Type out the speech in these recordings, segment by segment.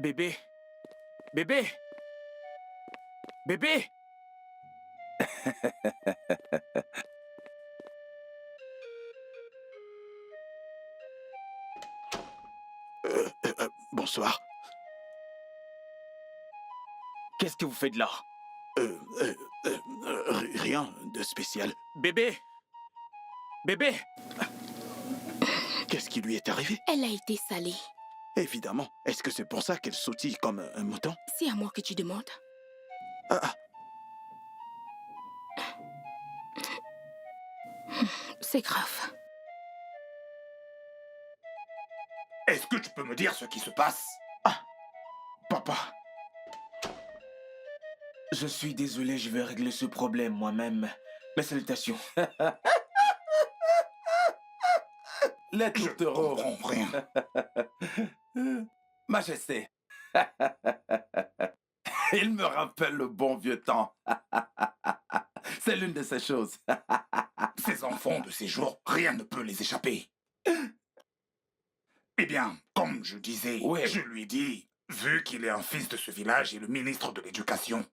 Bébé. Bébé. Bébé. Bonsoir. Qu'est-ce que vous faites là? Rien de spécial. Bébé. Bébé. Qu'est-ce qui lui est arrivé? Elle a été salée. Évidemment. Est-ce que c'est pour ça qu'elle sautille comme un mouton? C'est à moi que tu demandes. Ah, ah, C'est grave. Est-ce que tu peux me dire ce qui se passe? Papa. Je suis désolé, je vais régler ce problème moi-même. Mes salutations. Les je tourtereaux. comprends rien. Majesté. Il me rappelle le bon vieux temps. C'est l'une de ces choses. Ces enfants de ces jours, rien ne peut les échapper. Eh bien, comme je disais, Oui. je lui dis, vu qu'il est un fils de ce village et le ministre de l'Éducation,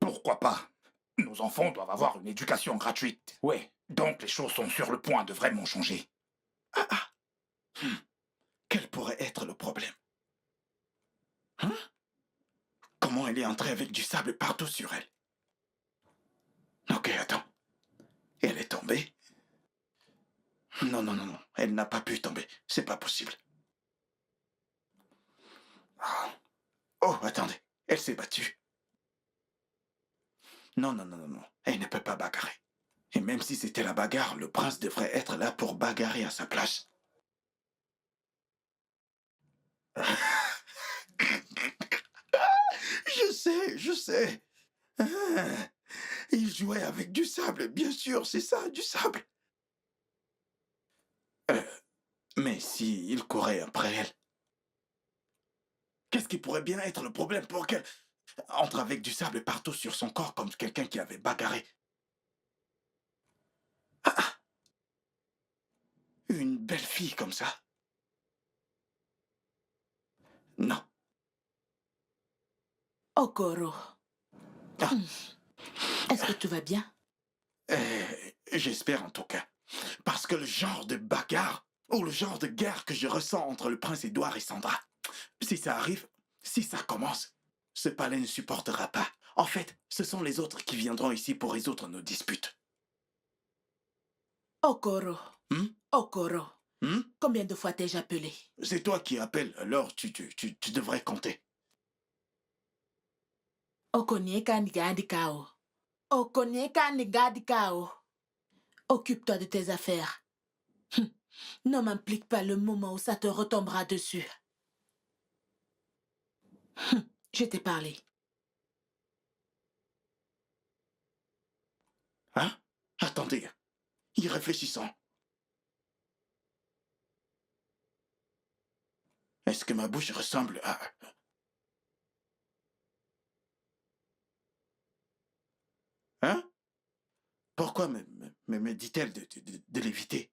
pourquoi pas? Nos enfants doivent avoir une éducation gratuite. Oui. Donc les choses sont sur le point de vraiment changer. Quel pourrait être le problème? Hein? Comment elle est entrée avec du sable partout sur elle? Ok, attends. Elle est tombée? Non, non, non, non. Elle n'a pas pu tomber. C'est pas possible. Oh, attendez. Elle s'est battue. Non, non, non, non, non. Elle ne peut pas bagarrer. Et même si c'était la bagarre, le prince devrait être là pour bagarrer à sa place. Je sais, je sais. Ah, il jouait avec du sable, bien sûr, c'est ça, du sable. Mais si il courait après elle, qu'est-ce qui pourrait bien être le problème pour qu'elle entre avec du sable partout sur son corps comme quelqu'un qui avait bagarré? Une belle fille comme ça? Non. Okoro, Ah, est-ce que tout va bien? j'espère en tout cas. Parce que le genre de bagarre ou le genre de guerre que je ressens entre le prince Édouard et Sandra, si ça arrive, si ça commence, ce palais ne supportera pas. En fait, ce sont les autres qui viendront ici pour résoudre nos disputes. Okoro, Hmm? Okoro, Hmm? combien de fois t'ai-je appelé? C'est toi qui appelles, alors tu devrais compter. Okonieka Nigadikao. Okonieka Nigadikao. Occupe-toi de tes affaires. Ne m'implique pas le moment où ça te retombera dessus. Je t'ai parlé. Hein? Attendez, y réfléchissons. Est-ce que ma bouche ressemble à... Hein? Pourquoi me dit-elle de l'éviter?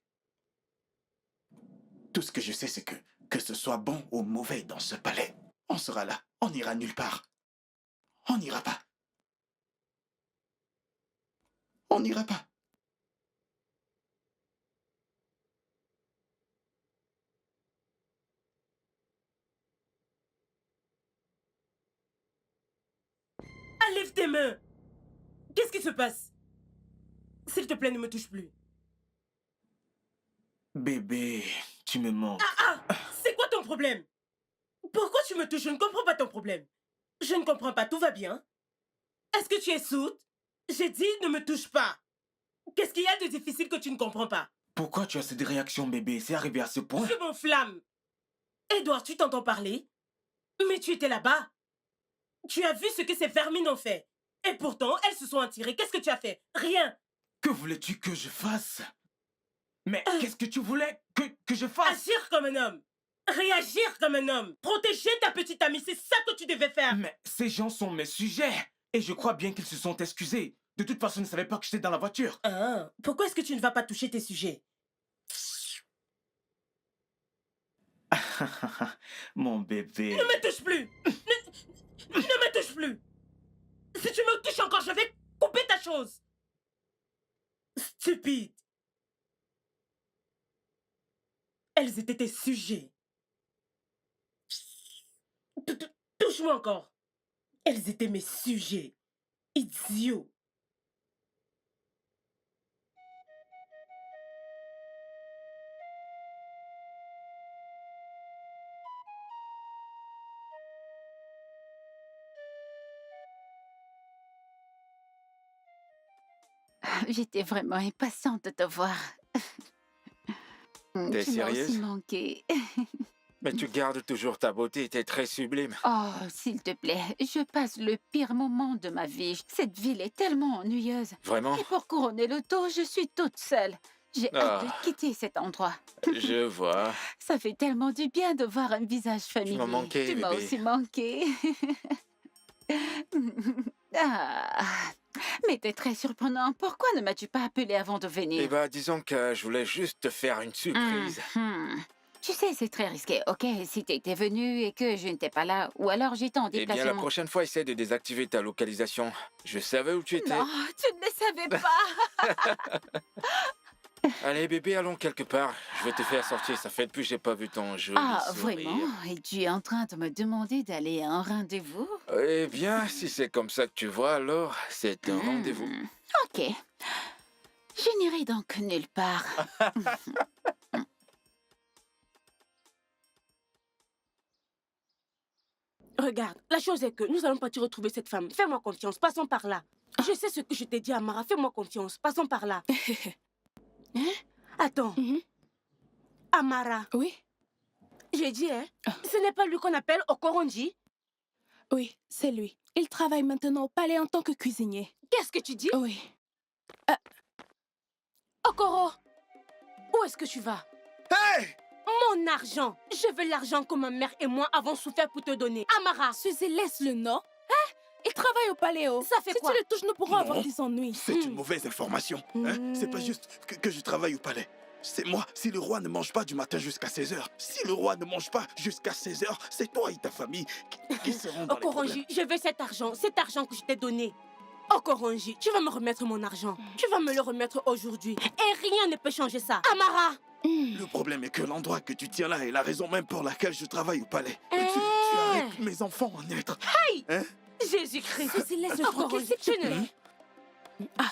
Tout ce que je sais, c'est que ce soit bon ou mauvais dans ce palais, on sera là. On n'ira nulle part. On n'ira pas. On n'ira pas. Enlève tes mains! Qu'est-ce qui se passe? S'il te plaît, ne me touche plus. Bébé, tu me manques. C'est quoi ton problème? Pourquoi tu me touches? Je ne comprends pas ton problème. Je ne comprends pas, tout va bien? Est-ce que tu es sourde? J'ai dit ne me touche pas. Qu'est-ce qu'il y a de difficile que tu ne comprends pas? Pourquoi tu as cette réaction, bébé? C'est arrivé à ce point? Je m'enflamme. Edouard, tu t'entends parler? Mais tu étais là-bas. Tu as vu ce que ces vermines ont fait. Et pourtant, elles se sont attirées. Qu'est-ce que tu as fait? Rien. Que voulais-tu que je fasse? Mais qu'est-ce que tu voulais que je fasse? Agir comme un homme. Réagir comme un homme. Protéger ta petite amie, c'est ça que tu devais faire. Mais ces gens sont mes sujets. Et je crois bien qu'ils se sont excusés. De toute façon, ils ne savaient pas que j'étais dans la voiture. Ah, pourquoi est-ce que tu ne vas pas toucher tes sujets? Mon bébé. Ne me touche plus. Ne me touche plus. Si tu me touches encore, je vais couper ta chose. Stupide. Elles étaient tes sujets. Touche-moi encore. Elles étaient mes sujets. Idiot. J'étais vraiment impatiente de te voir. T'es Tu m'as aussi sérieuse? manqué. Mais tu gardes toujours ta beauté, t'es très sublime. Oh, s'il te plaît, je passe le pire moment de ma vie. Cette ville est tellement ennuyeuse. Vraiment? Et pour couronner le tout, je suis toute seule. J'ai hâte de quitter cet endroit. Je vois. Ça fait tellement du bien de voir un visage familier. m'as manqué, Tu m'as bébé. aussi manqué. Ah. Mais t'es très surprenant. Pourquoi ne m'as-tu pas appelé avant de venir? Eh ben, disons que je voulais juste te faire une surprise. Tu sais, c'est très risqué, ok? Si t'étais venu et que je n'étais pas là, ou alors j'étais en Eh bien, la déplacement. prochaine fois, essaie de désactiver ta localisation. Je savais où tu étais. Non, tu ne le savais pas. Allez, bébé, allons quelque part. Je vais te faire sortir. Ça fait depuis que j'ai pas vu ton joli Ah, sourire. vraiment? Et tu es en train de me demander d'aller à un rendez-vous? Eh bien, si c'est comme ça que tu vois, alors c'est un rendez-vous. Ok. Je n'irai donc nulle part. Regarde, la chose est que nous allons pas te retrouver cette femme. Fais-moi confiance, passons par là. Je sais ce que je t'ai dit, Amara. Fais-moi confiance, passons par là. Attends. Mhm. Amara, Oui, j'ai dit, hein? Ah. Ce n'est pas lui qu'on appelle Okoronji. oui, c'est lui. Il travaille maintenant au palais en tant que cuisinier. Qu'est-ce que tu dis? Oui. Okoro, où est-ce que tu vas? Hey! Mon argent. Je veux l'argent que ma mère et moi avons souffert pour te donner. Amara, Suzy, laisse-le, non? Hein? Il travaille au paléo. ça fait Si quoi? tu le touches, nous pourrons Non. avoir des ennuis. C'est une mauvaise information. Hein? C'est pas juste que je travaille au palais. C'est moi. Si le roi ne mange pas du matin jusqu'à 16h, si le roi ne mange pas jusqu'à 16h, c'est toi et ta famille qui seront dans les problèmes. Okoronji, je veux cet argent que je t'ai donné. Okoronji, tu vas me remettre mon argent. Tu vas me le remettre aujourd'hui. Et rien ne peut changer ça. Amara! Le problème est que l'endroit que tu tiens là est la raison même pour laquelle je travaille au palais. Et tu arrêtes mes enfants en être. Jésus-Christ! Suzy, laisse-le tranquille, Okoronji, s'il te tu ne... plaît. Ah,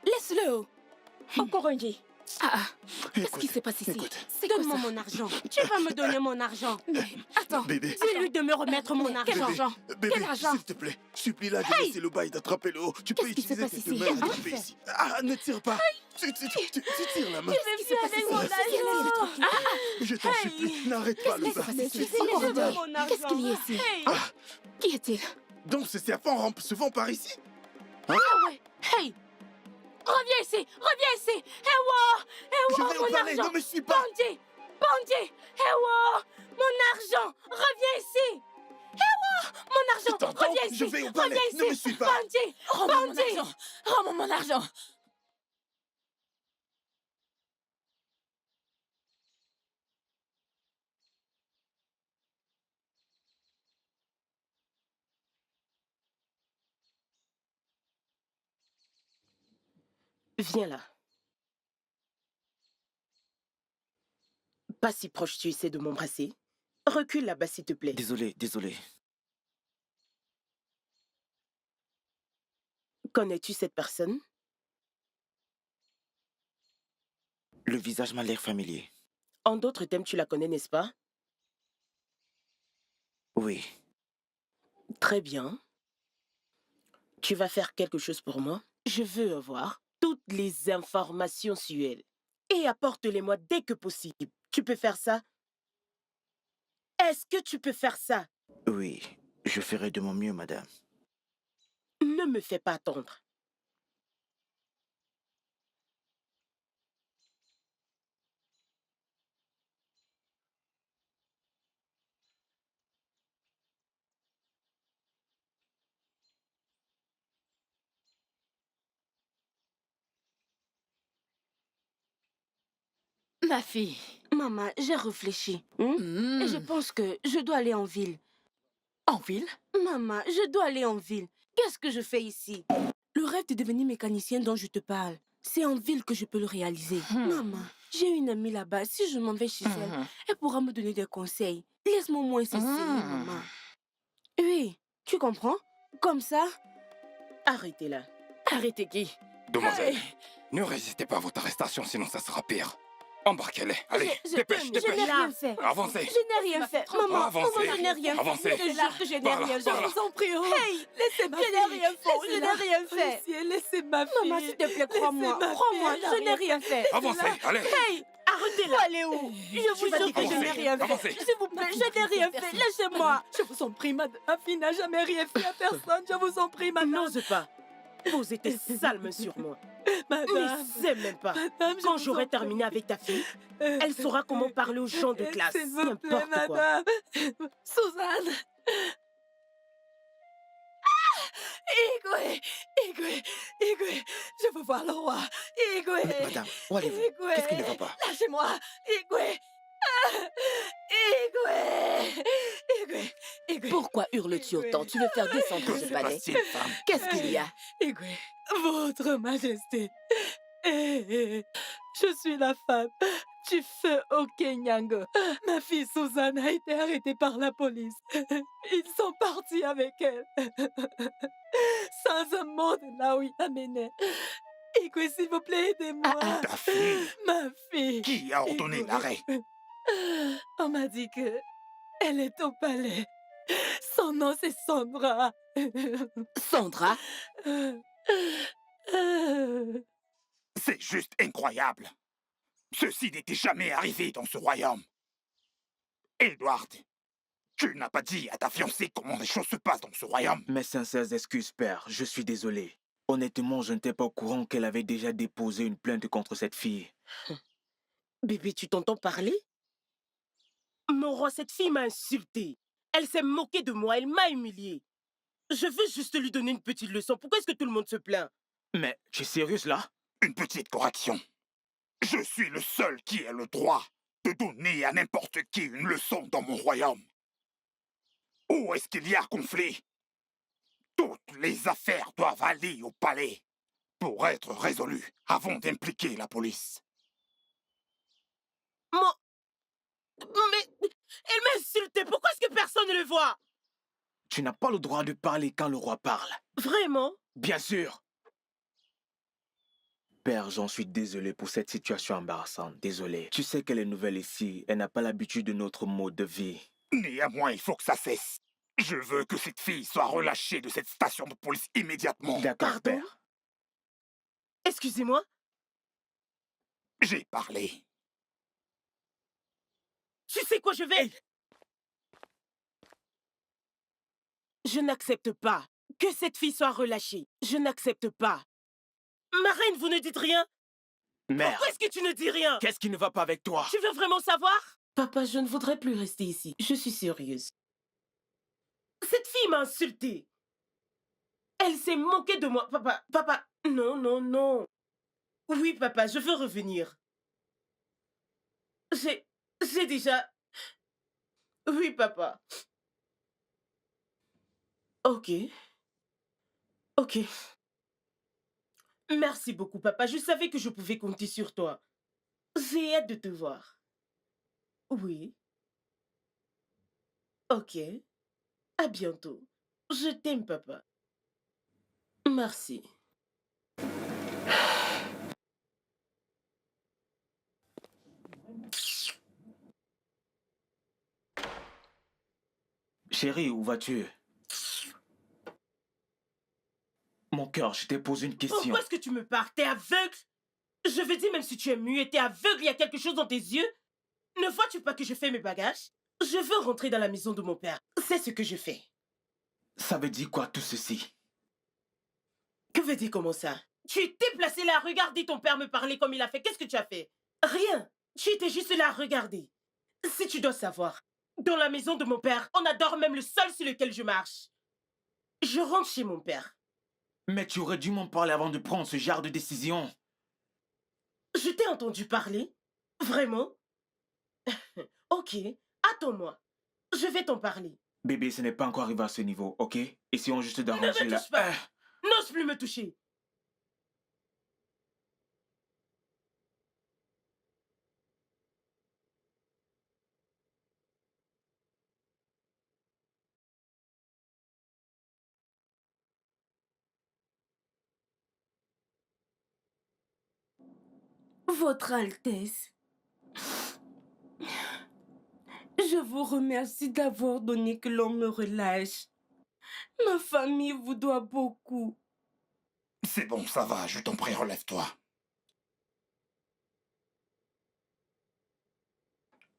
laisse-le. Okoronji, Qu'est-ce qui s'est passé ici? Écoute, C'est quoi donne-moi ça? mon argent. Tu vas me donner mon argent. Attends. bébé, Dis-lui de me remettre mon Quel argent. argent? bébé, Quel argent? s'il te plaît, supplie-la de laisser le bail d'attraper le haut. Tu peux Qu'est-ce qui s'est utiliser passé tes deux ici? mains à Hein? attraper ici. Ah, ne tire pas. Tu tires la main. Qu'est-ce qui s'est passé ici? Suzy, laisse-le tranquille. Je t'en supplie, n'arrête pas le Qu'est-ce bas. qui s'est passé ici? Je veux Okoronji, mon argent. qu'est-ce qu'il y a ici? Hey! Qui est-il? Donc ces serpents rampent souvent par ici? Hey! Reviens ici! Reviens ici! Ewa! Je Ewa, vais au mon palais, argent! ne me suis pas. Bandit! Bandit! Ewa! Mon argent! Reviens ici! Ewa! Mon argent! T'entends? Reviens ici! Je vais au palais, Reviens ne me ici! suis pas. Bandit! Rends-moi mon Bandit! argent. Rends-moi mon argent. Viens là. Pas si proche tu essaies de m'embrasser. Recule là-bas s'il te plaît. Désolé, désolé. Connais-tu cette personne? Le visage m'a l'air familier. En d'autres termes, tu la connais, n'est-ce pas? Oui. Très bien. Tu vas faire quelque chose pour moi. Je veux avoir toutes les informations sur elle. Et apporte-les-moi dès que possible. Tu peux faire ça? Est-ce que tu peux faire ça? Oui, je ferai de mon mieux, madame. Ne me fais pas attendre. Ma fille, Maman, j'ai réfléchi. Et je pense que je dois aller en ville. En ville? Maman, je dois aller en ville. Qu'est-ce que je fais ici? Le rêve de devenir mécanicienne dont je te parle, c'est en ville que je peux le réaliser. Maman, j'ai une amie là-bas. Si je m'en vais chez elle, elle pourra me donner des conseils. Laisse-moi au moins essayer, maman. Oui, tu comprends? Comme ça? Arrêtez là. Arrêtez qui? Demoiselle, ne résistez pas à votre arrestation, sinon ça sera pire. Embarquez-les. Allez, dépêche, Je dépêche. n'ai rien fait. Avancez. Je n'ai rien fait. Maman, Avancez. maman, je n'ai rien fait. Avancez. Je te jure que je n'ai Par là, rien par fait. là. Je vous en prie, oh. Hey, Laissez ma je fille. n'ai rien fait. Je Laissez-la. n'ai rien fait. Policier, laissez ma fille. Maman, s'il te plaît, crois-moi. Laissez ma Crois-moi, fille, je elle n'ai a rien fait. Avancez, allez. Hey, Arrêtez là. vous allez où? Je vous jure que je n'ai rien fait. Avancez. S'il vous plaît, je n'ai rien fait. Laissez-moi. Je vous en prie, madame. Ma fille n'a jamais rien fait à personne. Je vous en prie, madame. N'ose pas. Vous êtes sale main sur moi. Madame. N'essaie même pas. Madame, je Quand vous j'aurai en terminé avec ta fille, elle saura comment parler aux gens de classe. S'il vous plaît, N'importe quoi. madame. Suzanne. Igwe, Igwe, je veux voir le roi. Igwe. Madame, où allez-vous? Igwe. Qu'est-ce qui ne va pas? Lâchez-moi. Igwe. Igwe. Pourquoi hurles-tu autant? Tu veux faire descendre Que ce se palais? passe-t-il, femme? Qu'est-ce qu'il y a? Igwe, votre majesté. Je suis la femme du feu Okenyango. Ma fille Suzanne a été arrêtée par la police. Ils sont partis avec elle. Sans un mot de là où il la menait. Igwe, s'il vous plaît, aidez-moi. Ta fille, Ma fille. qui a ordonné Igwe. l'arrêt? On m'a dit que elle est au palais. Son nom, c'est Sandra. Sandra? C'est juste incroyable. Ceci n'était jamais arrivé dans ce royaume. Edward, tu n'as pas dit à ta fiancée comment les choses se passent dans ce royaume. Mes sincères excuses, père. Je suis désolé. Honnêtement, je n'étais pas au courant qu'elle avait déjà déposé une plainte contre cette fille. Bébé, tu t'entends parler? Mon roi, cette fille m'a insulté. Elle s'est moquée de moi, elle m'a humilié. Je veux juste lui donner une petite leçon. Pourquoi est-ce que tout le monde se plaint? Mais tu es sérieuse là? Une petite correction. Je suis le seul qui ait le droit de donner à n'importe qui une leçon dans mon royaume. Où est-ce qu'il y a conflit? Toutes les affaires doivent aller au palais pour être résolues avant d'impliquer la police. Mais elle m'a insulté. Pourquoi est-ce que personne ne le voit? Tu n'as pas le droit de parler quand le roi parle. Vraiment? Bien sûr. Père, j'en suis désolé pour cette situation embarrassante. Désolé. Tu sais qu'elle est nouvelle ici. Elle n'a pas l'habitude de notre mode de vie. Néanmoins, il faut que ça cesse. Je veux que cette fille soit relâchée de cette station de police immédiatement. D'accord, Pardon? père. Excusez-moi? J'ai parlé. Tu sais quoi, je vais... Je n'accepte pas que cette fille soit relâchée. Je n'accepte pas. Ma reine, vous ne dites rien? Mère, Pourquoi est-ce que tu ne dis rien? qu'est-ce qui ne va pas avec toi? Tu veux vraiment savoir? Papa, je ne voudrais plus rester ici. Je suis sérieuse. Cette fille m'a insultée. Elle s'est moquée de moi. Papa, non, non, non. Oui, papa, je veux revenir. J'ai déjà... Oui, papa. Ok. Ok. Merci beaucoup, papa. Je savais que je pouvais compter sur toi. J'ai hâte de te voir. Oui. Ok. À bientôt. Je t'aime, papa. Merci. Chérie, où vas-tu? Mon cœur, je t'ai posé une question. Pourquoi est-ce que tu me parles? T'es aveugle? Je veux dire, même si tu es muet, t'es aveugle, il y a quelque chose dans tes yeux? Ne vois-tu pas que je fais mes bagages? Je veux rentrer dans la maison de mon père. C'est ce que je fais. Ça veut dire quoi tout ceci? Que veut dire comment ça? Tu étais placé là à regarder ton père me parler comme il a fait. Qu'est-ce que tu as fait? Rien. Tu étais juste là à regarder. Si tu dois savoir, dans la maison de mon père, on adore même le sol sur lequel je marche. Je rentre chez mon père. Mais tu aurais dû m'en parler avant de prendre ce genre de décision. Je t'ai entendu parler? Vraiment? Ok, attends-moi. Je vais t'en parler. Bébé, ce n'est pas encore arrivé à ce niveau, ok? Essayons juste Ne d'arranger me la... touche pas. N'ose plus me toucher. Votre Altesse, je vous remercie d'avoir donné que l'on me relâche. Ma famille vous doit beaucoup. C'est bon, ça va, je t'en prie, relève-toi.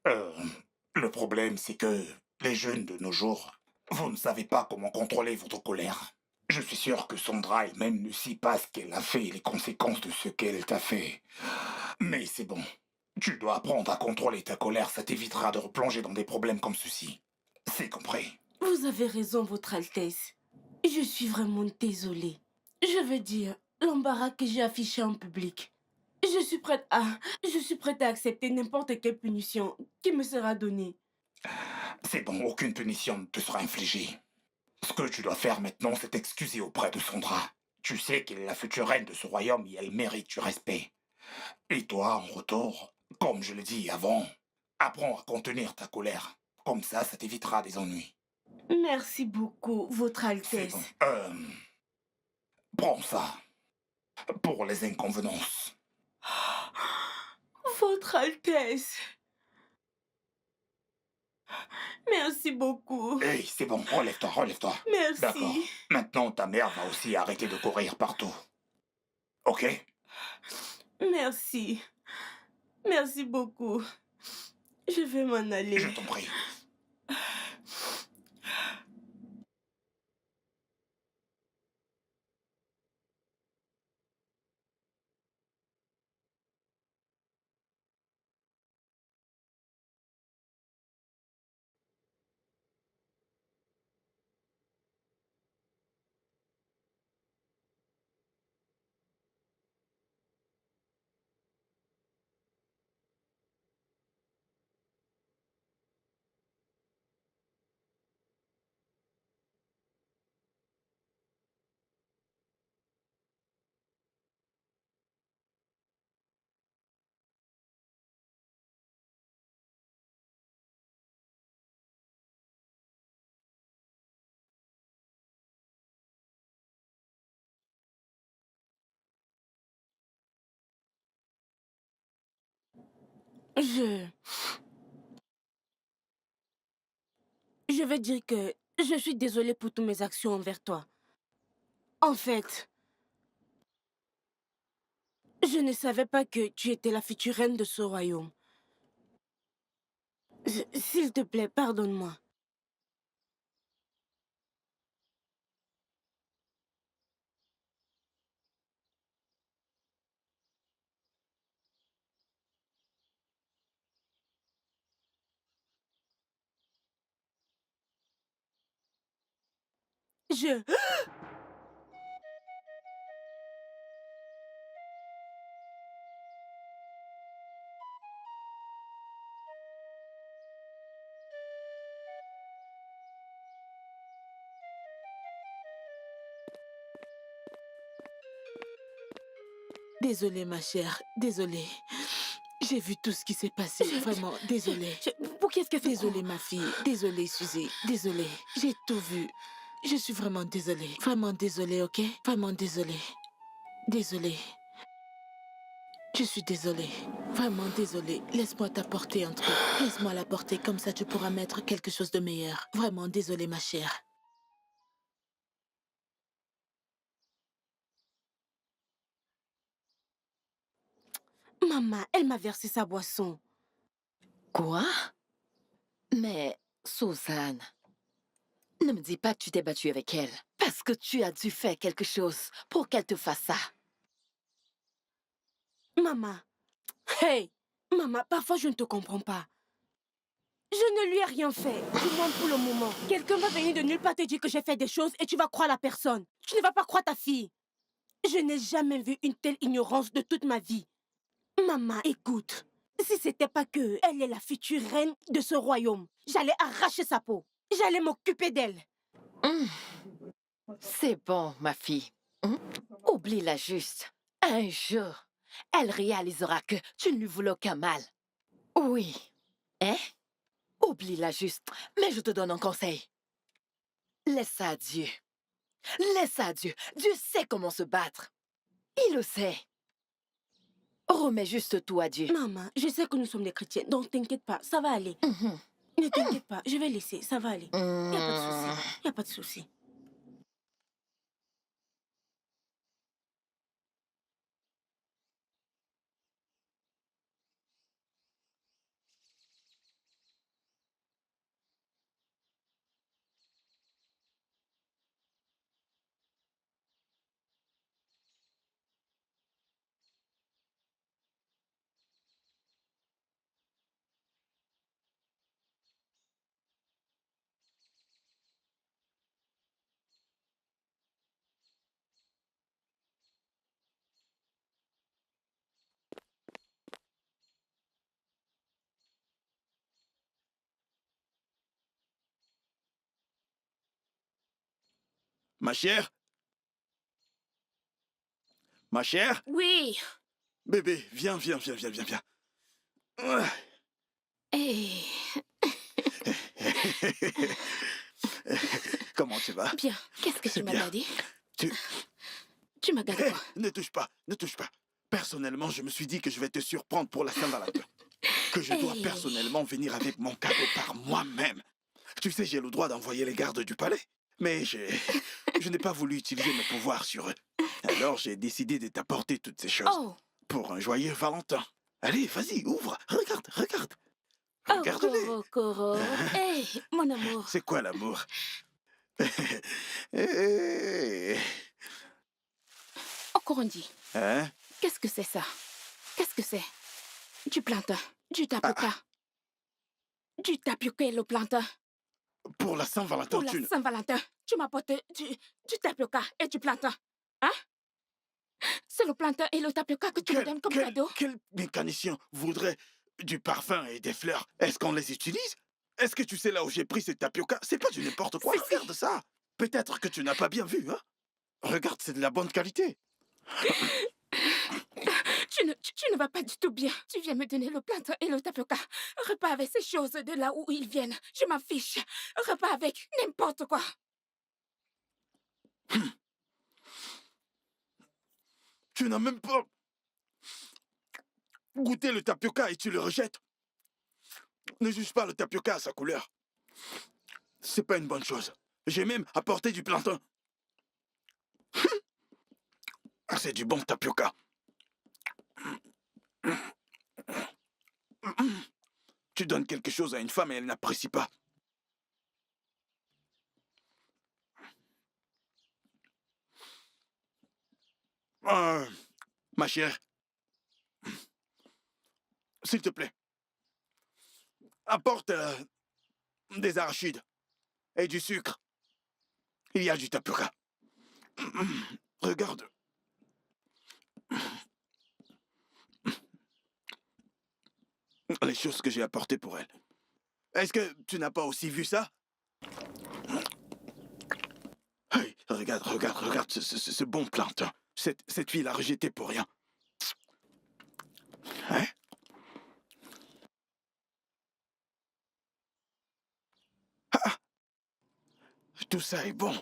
Le problème, c'est que les jeunes de nos jours, vous ne savez pas comment contrôler votre colère. Je suis sûr que Sandra elle-même ne sait pas ce qu'elle a fait et les conséquences de ce qu'elle t'a fait. Mais c'est bon. Tu dois apprendre à contrôler ta colère, ça t'évitera de replonger dans des problèmes comme ceci. C'est compris. Vous avez raison, Votre Altesse. Je suis vraiment désolée. Je veux dire, l'embarras que j'ai affiché en public. Je suis prête à accepter n'importe quelle punition qui me sera donnée. C'est bon, aucune punition ne te sera infligée. Ce que tu dois faire maintenant, c'est t'excuser auprès de Sandra. Tu sais qu'elle est la future reine de ce royaume et elle mérite du respect. Et toi, en retour, comme je l'ai dit avant, apprends à contenir ta colère. Comme ça t'évitera des ennuis. Merci beaucoup, Votre Altesse. Prends ça. Pour les inconvenances. Votre Altesse. Merci beaucoup. Hey, c'est bon, relève-toi, relève-toi. Merci. D'accord. Maintenant, ta mère va aussi arrêter de courir partout. Ok? Merci. Merci beaucoup. Je vais m'en aller. Je t'en prie. Je veux dire que je suis désolée pour toutes mes actions envers toi. En fait, je ne savais pas que tu étais la future reine de ce royaume. S'il te plaît, pardonne-moi. Je... Désolée, ma chère, désolée. J'ai vu tout ce qui s'est passé, vraiment, désolée. Pour qu'est-ce qu'elle fait? Désolée, ma fille, désolée, Suzy, désolée. J'ai tout vu. Je suis vraiment désolée, ok? Vraiment désolée. Désolée. Je suis désolée, vraiment désolée. Laisse-moi t'apporter un truc. Laisse-moi l'apporter, comme ça tu pourras mettre quelque chose de meilleur. Vraiment désolée, ma chère. Maman, elle m'a versé sa boisson. Quoi? Mais, Suzanne, ne me dis pas que tu t'es battue avec elle. Parce que tu as dû faire quelque chose pour qu'elle te fasse ça. Maman. Hey! Maman, parfois je ne te comprends pas. Je ne lui ai rien fait, du moins pour le moment. Quelqu'un va venir de nulle part te dire que j'ai fait des choses et tu vas croire la personne. Tu ne vas pas croire ta fille. Je n'ai jamais vu une telle ignorance de toute ma vie. Maman, écoute. Si c'était pas que elle est la future reine de ce royaume, j'allais arracher sa peau. J'allais m'occuper d'elle. C'est bon, ma fille. Oublie-la juste. Un jour, elle réalisera que tu ne lui voulais aucun mal. Oui. Hein? Oublie-la juste. Mais je te donne un conseil. Laisse ça à Dieu. Laisse ça à Dieu. Dieu sait comment se battre. Il le sait. Remets juste tout à Dieu. Maman, je sais que nous sommes des chrétiens, donc t'inquiète pas, ça va aller. Ne t'inquiète pas, je vais laisser, ça va aller. Y a pas de souci, y a pas de souci. Ma chère? Ma chère? Oui. Bébé, viens. Ah. Hey. Comment tu vas? Bien, qu'est-ce que tu m'as Bien. gardé? Tu m'as gardé quoi? Ne touche pas. Personnellement, je me suis dit que je vais te surprendre pour la Saint-Valentin. Que je dois personnellement venir avec mon cadeau par moi-même. Tu sais, j'ai le droit d'envoyer les gardes du palais. Mais je n'ai pas voulu utiliser mes pouvoirs sur eux. Alors j'ai décidé de t'apporter toutes ces choses. Pour un joyeux Valentin. Allez, vas-y, ouvre. Regarde. Regarde-les. Oh, Coro. Hey, mon amour. C'est quoi l'amour? Corondi. Hein? Qu'est-ce que c'est ça? Qu'est-ce que c'est? Du plantain. Du tapioca. Du tapioca et le plantain. Pour la Saint-Valentin, Pour la Saint-Valentin, tu m'apportes du tapioca et du plantain. Hein? C'est le plantain et le tapioca que tu me donnes comme cadeau? Quel mécanicien voudrait du parfum et des fleurs? Est-ce qu'on les utilise? Est-ce que tu sais là où j'ai pris ces tapioca? C'est pas du n'importe quoi, regarde ça. Peut-être que tu n'as pas bien vu, hein? Regarde, c'est de la bonne qualité. Tu ne vas pas du tout bien. Tu viens me donner le plantain et le tapioca. Repars avec ces choses de là où ils viennent. Je m'en fiche. Repars avec n'importe quoi. Tu n'as même pas goûté le tapioca et tu le rejettes. Ne juge pas le tapioca à sa couleur. C'est pas une bonne chose. J'ai même apporté du plantain. C'est du bon tapioca. Tu donnes quelque chose à une femme et elle n'apprécie pas. Ma chère, s'il te plaît, apporte des arachides et du sucre. Il y a du tapioca. Regarde. Les choses que j'ai apportées pour elle. Est-ce que tu n'as pas aussi vu ça? Hey, regarde ce bon plantain. Cette fille l'a rejeté pour rien. Hein? Ah! Tout ça est bon.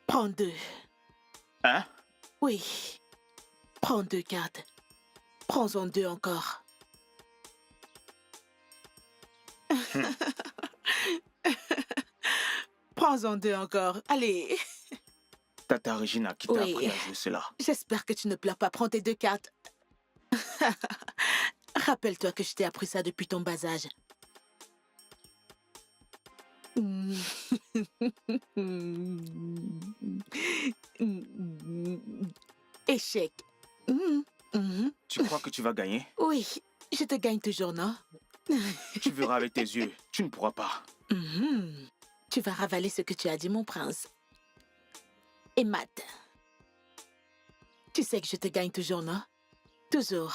Prends 2. Hein? Oui. Prends 2 cartes. Prends-en 2 encore. Prends-en 2 encore. Allez. Tata Regina qui t'a appris à jouer cela. J'espère que tu ne pleures pas. Prends tes 2 cartes. Rappelle-toi que je t'ai appris ça depuis ton bas âge. Échec. Tu crois que tu vas gagner? Oui, je te gagne toujours, non? Tu verras avec tes yeux. Tu ne pourras pas. Tu vas ravaler ce que tu as dit, mon prince. Et Matt, tu sais que je te gagne toujours, non? Toujours.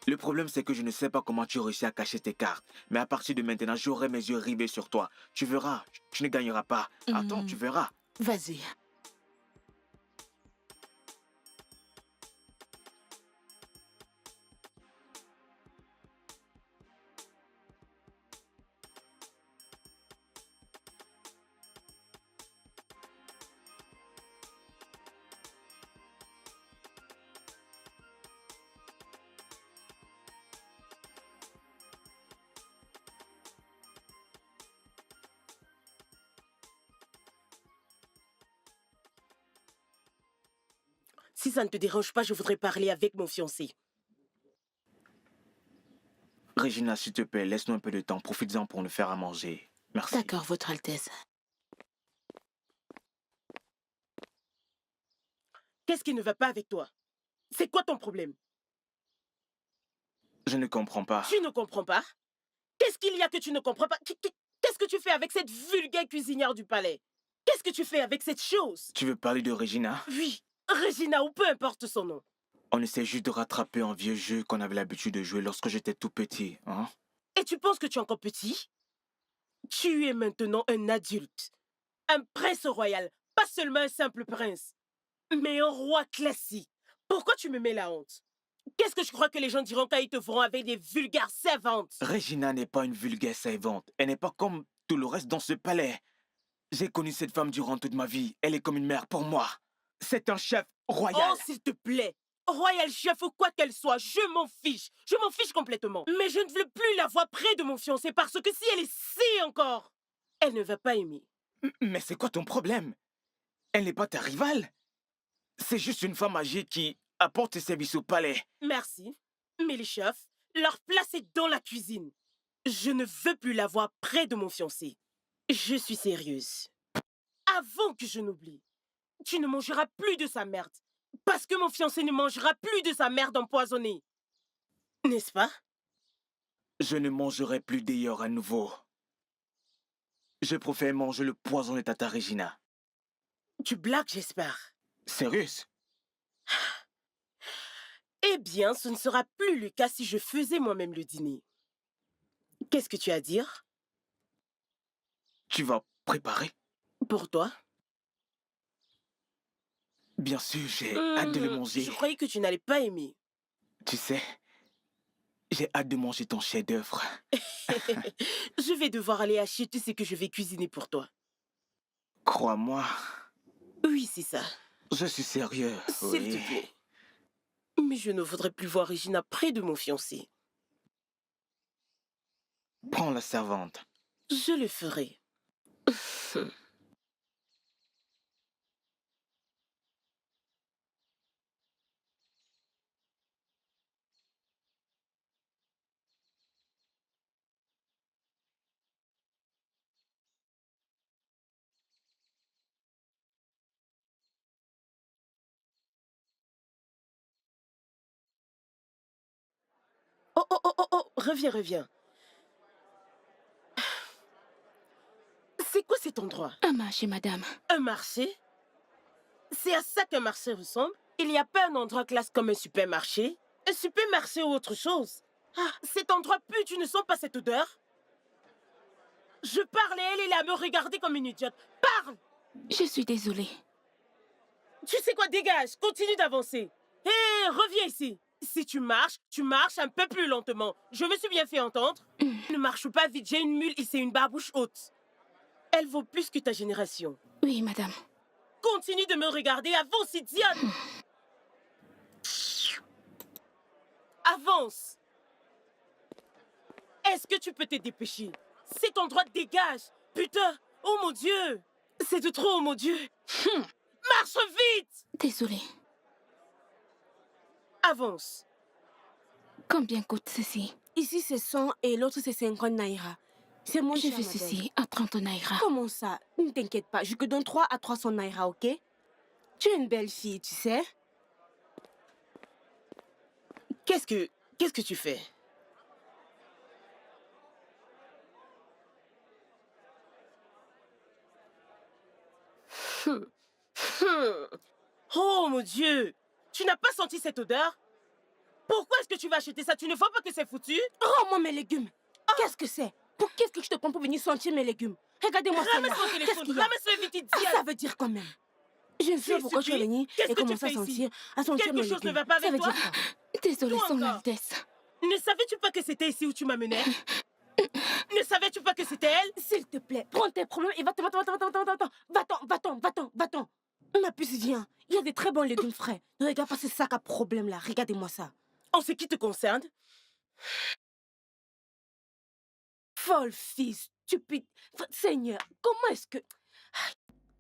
Le problème, c'est que je ne sais pas comment tu réussis à cacher tes cartes. Mais à partir de maintenant, j'aurai mes yeux rivés sur toi. Tu verras, tu ne gagneras pas. Attends, tu verras. Vas-y. Si ça ne te dérange pas, je voudrais parler avec mon fiancé. Regina, s'il te plaît, laisse-nous un peu de temps. Profites-en pour nous faire à manger. Merci. D'accord, Votre Altesse. Qu'est-ce qui ne va pas avec toi? C'est quoi ton problème? Je ne comprends pas. Tu ne comprends pas? Qu'est-ce qu'il y a que tu ne comprends pas? Qu'est-ce que tu fais avec cette vulgaire cuisinière du palais? Qu'est-ce que tu fais avec cette chose? Tu veux parler de Regina? Oui, Regina ou peu importe son nom. On essaie juste de rattraper un vieux jeu qu'on avait l'habitude de jouer lorsque j'étais tout petit, hein? Et tu penses que tu es encore petit? Tu es maintenant un adulte. Un prince royal. Pas seulement un simple prince, mais un roi classique. Pourquoi tu me mets la honte? Qu'est-ce que je crois que les gens diront quand ils te verront avec des vulgaires servantes? Regina n'est pas une vulgaire servante. Elle n'est pas comme tout le reste dans ce palais. J'ai connu cette femme durant toute ma vie. Elle est comme une mère pour moi. C'est un chef royal. Oh, s'il te plaît. Royal chef ou quoi qu'elle soit, je m'en fiche. Je m'en fiche complètement. Mais je ne veux plus la voir près de mon fiancé parce que si elle est si encore, elle ne va pas aimer. Mais c'est quoi ton problème? Elle n'est pas ta rivale. C'est juste une femme âgée qui apporte ses services au palais. Merci. Mais les chefs, leur place est dans la cuisine. Je ne veux plus la voir près de mon fiancé. Je suis sérieuse. Avant que je n'oublie, tu ne mangeras plus de sa merde. Parce que mon fiancé ne mangera plus de sa merde empoisonnée. N'est-ce pas? Je ne mangerai plus d'ailleurs à nouveau. Je préfère manger le poison de Tata Regina. Tu blagues, j'espère. Sérieux? Eh bien, ce ne sera plus le cas si je faisais moi-même le dîner. Qu'est-ce que tu as à dire? Tu vas préparer? Pour toi? Bien sûr, j'ai hâte de le manger. Je croyais que tu n'allais pas aimer. Tu sais, j'ai hâte de manger ton chef-d'œuvre. Je vais devoir aller acheter ce que je vais cuisiner pour toi. Crois-moi. Oui, c'est ça. Je suis sérieux. S'il Oui. te plaît. Mais je ne voudrais plus voir Regina près de mon fiancé. Prends la servante. Je le ferai. Oh, oh, oh, oh, oh, reviens, reviens. C'est quoi cet endroit? Un marché, madame. Un marché? C'est à ça qu'un marché ressemble? Il n'y a pas un endroit classe comme un supermarché? Un supermarché ou autre chose? Ah, cet endroit pue, tu ne sens pas cette odeur? Je parle et elle est là à me regarder comme une idiote. Parle! Je suis désolée. Tu sais quoi, dégage, continue d'avancer. Hé, reviens ici. Si tu marches un peu plus lentement. Je me suis bien fait entendre. Ne marche pas vite, j'ai une mule et c'est une barbouche haute. Elle vaut plus que ta génération. Oui, madame. Continue de me regarder, avance, idiote. Avance. Est-ce que tu peux te dépêcher? Cet endroit dégage. Putain, oh mon Dieu. C'est de trop, oh mon Dieu. Marche vite. Désolée. Avance. Combien coûte ceci? Ici, c'est 100 et l'autre, c'est 50 naira. C'est moins Je cher, fais madame. ceci à 30 naira. Comment ça? Ne t'inquiète pas, je te donne 3 à 300 naira, ok? Tu es une belle fille, tu sais? Qu'est-ce que tu fais? Oh mon Dieu! Tu n'as pas senti cette odeur? Pourquoi est-ce que tu vas acheter ça? Tu ne vois pas que c'est foutu? Rends-moi mes légumes. Qu'est-ce que c'est? Qu'est-ce que je te prends pour venir sentir mes légumes? Regardez-moi ça là. Ramasse ton Qu'est-ce téléphone, qu'il y a? ramasse-le vite, idiot! Ça veut dire quand même. Je ne sais pas pourquoi tu es venu Qu'est-ce et que tu commencer à fais ici? sentir, Quelque mes chose ne légumes. va pas Ça avec veut toi? dire quoi? Désolée, Toi Son encore. Altesse. Ne savais-tu pas que c'était ici où tu m'amenais? Ne savais-tu pas que c'était elle? S'il te plaît, prends tes problèmes et va-t'en. Ma puce, viens. Il y a des très bons légumes frais. Ne regarde pas ces sacs à problème là. Regardez-moi ça. En ce qui te concerne, Folle fille, stupide. Seigneur, comment est-ce que...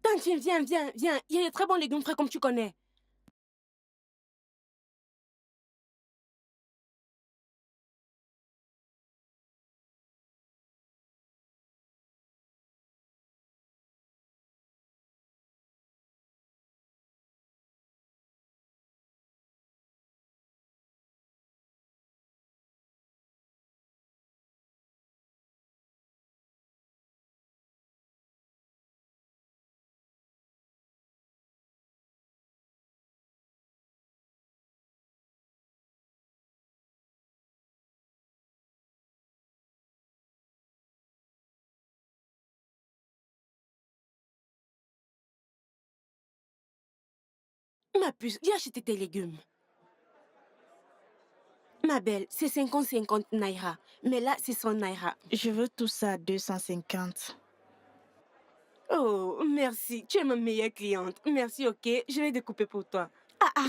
Tantine, viens. Il y a des très bons légumes frais comme tu connais. Ma puce, viens acheter tes légumes. Ma belle, c'est 50-50 naira. Mais là, c'est 100 naira. Je veux tout ça à 250. Oh, merci. Tu es ma meilleure cliente. Merci, ok. Je vais découper pour toi.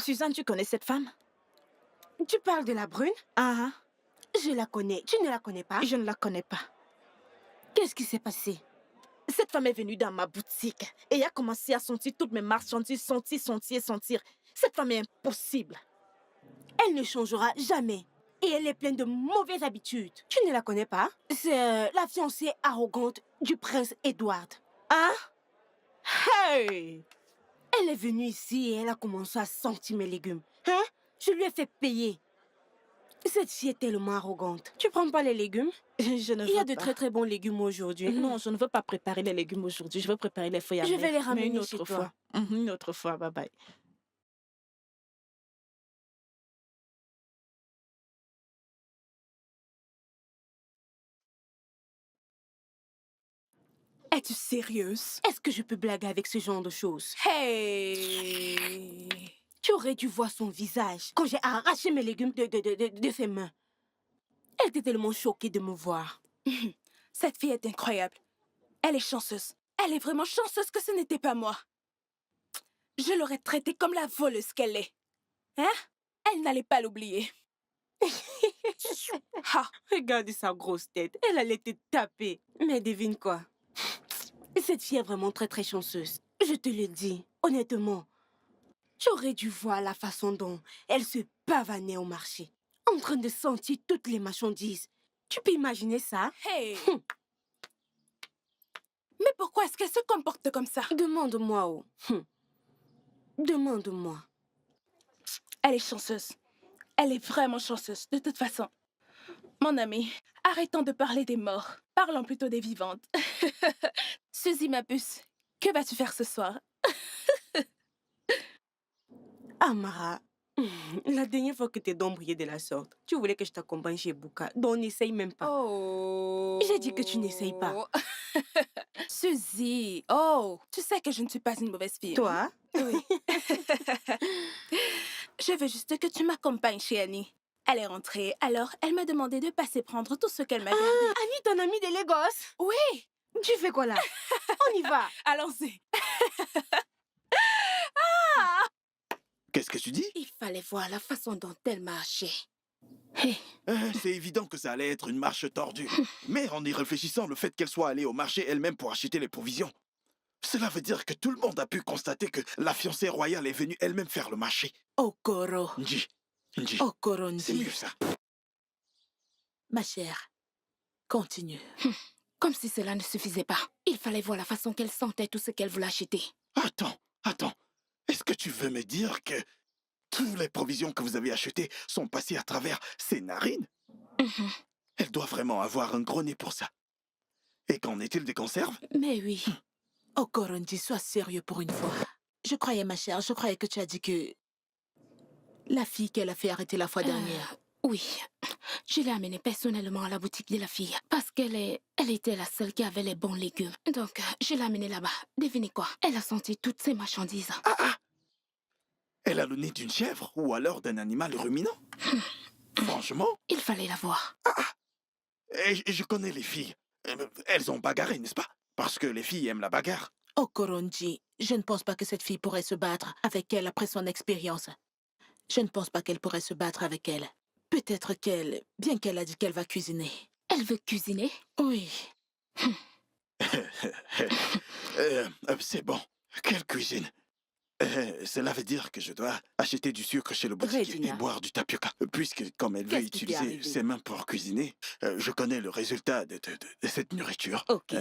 Suzanne, tu connais cette femme? Tu parles de la brune? Ah, Je la connais. Tu ne la connais pas? je ne la connais pas. Qu'est-ce qui s'est passé? Cette femme est venue dans ma boutique et a commencé à sentir toutes mes marchandises, sentir. Cette femme est impossible. Elle ne changera jamais. Et elle est pleine de mauvaises habitudes. Tu ne la connais pas? C'est la fiancée arrogante du prince Edward. Hein? Hey! Elle est venue ici et elle a commencé à sentir mes légumes. Hein? Je lui ai fait payer. Cette fille est tellement arrogante. Tu prends pas les légumes? Je ne veux Il y a pas. de très très bons légumes aujourd'hui. Non, je ne veux pas préparer les légumes aujourd'hui. Je veux préparer les feuilles à Je mer. vais les Mais ramener une chez autre toi. fois. Une autre fois, bye bye. Es-tu sérieuse? Est-ce que je peux blaguer avec ce genre de choses? Hey! Tu aurais dû voir son visage quand j'ai arraché mes légumes de ses mains. Elle était tellement choquée de me voir. Cette fille est incroyable. Elle est chanceuse. Elle est vraiment chanceuse que ce n'était pas moi. Je l'aurais traitée comme la voleuse qu'elle est. Hein? Elle n'allait pas l'oublier. Regarde sa grosse tête. Elle allait te taper. Mais devine quoi? Cette fille est vraiment très très chanceuse. Je te le dis, honnêtement. Tu aurais dû voir la façon dont elle se pavanait au marché, en train de sentir toutes les marchandises. Tu peux imaginer ça? Hey! Mais pourquoi est-ce qu'elle se comporte comme ça? Demande-moi, oh. Demande-moi. Elle est chanceuse. Elle est vraiment chanceuse, de toute façon. Mon ami, arrêtons de parler des morts. Parlons plutôt des vivantes. Suzy, ma puce, que vas-tu faire ce soir? Amara, la dernière fois que tes dents brillaient de la sorte, tu voulais que je t'accompagne chez Bouka, donc n'essaye même pas. Oh! J'ai dit que tu n'essayes pas. Suzy, oh, tu sais que je ne suis pas une mauvaise fille. Toi? Oui. Je veux juste que tu m'accompagnes chez Annie. Elle est rentrée, alors elle m'a demandé de passer prendre tout ce qu'elle m'avait dit. Annie, ton amie de Lagos? Oui! Tu fais quoi là? On y va. Allons-y. Qu'est-ce que tu dis? Il fallait voir la façon dont elle marchait. C'est évident que ça allait être une marche tordue. Mais en y réfléchissant, le fait qu'elle soit allée au marché elle-même pour acheter les provisions, cela veut dire que tout le monde a pu constater que la fiancée royale est venue elle-même faire le marché. Okoro. Nji, Okoro c'est Nji. mieux ça. Ma chère, continue. Comme si cela ne suffisait pas. Il fallait voir la façon qu'elle sentait tout ce qu'elle voulait acheter. Attends. Est-ce que tu veux me dire que toutes les provisions que vous avez achetées sont passées à travers ses narines? Elle doit vraiment avoir un gros nez pour ça. Et qu'en est-il des conserves? Mais oui. Oh, Koronji, sois sérieux pour une fois. Je croyais, ma chère, je croyais que tu as dit que... La fille qu'elle a fait arrêter la fois dernière. Oui, je l'ai amenée personnellement à la boutique de la fille parce elle était la seule qui avait les bons légumes. Donc, je l'ai amenée là-bas. Devinez quoi? Elle a senti toutes ses marchandises. Elle a le nez d'une chèvre ou alors d'un animal ruminant. Franchement. Il fallait la voir. Et je connais les filles. Elles ont bagarré, n'est-ce pas? Parce que les filles aiment la bagarre. Oh, Koronji, je ne pense pas que cette fille pourrait se battre avec elle après son expérience. Je ne pense pas qu'elle pourrait se battre avec elle. Peut-être qu'elle... Bien qu'elle a dit qu'elle va cuisiner. Elle veut cuisiner? Oui. C'est bon. Quelle cuisine? Cela veut dire que je dois acheter du sucre chez le boutiquier et boire du tapioca. Puisque, comme elle veut utiliser ses mains pour cuisiner, je connais le résultat de cette nourriture. Ok.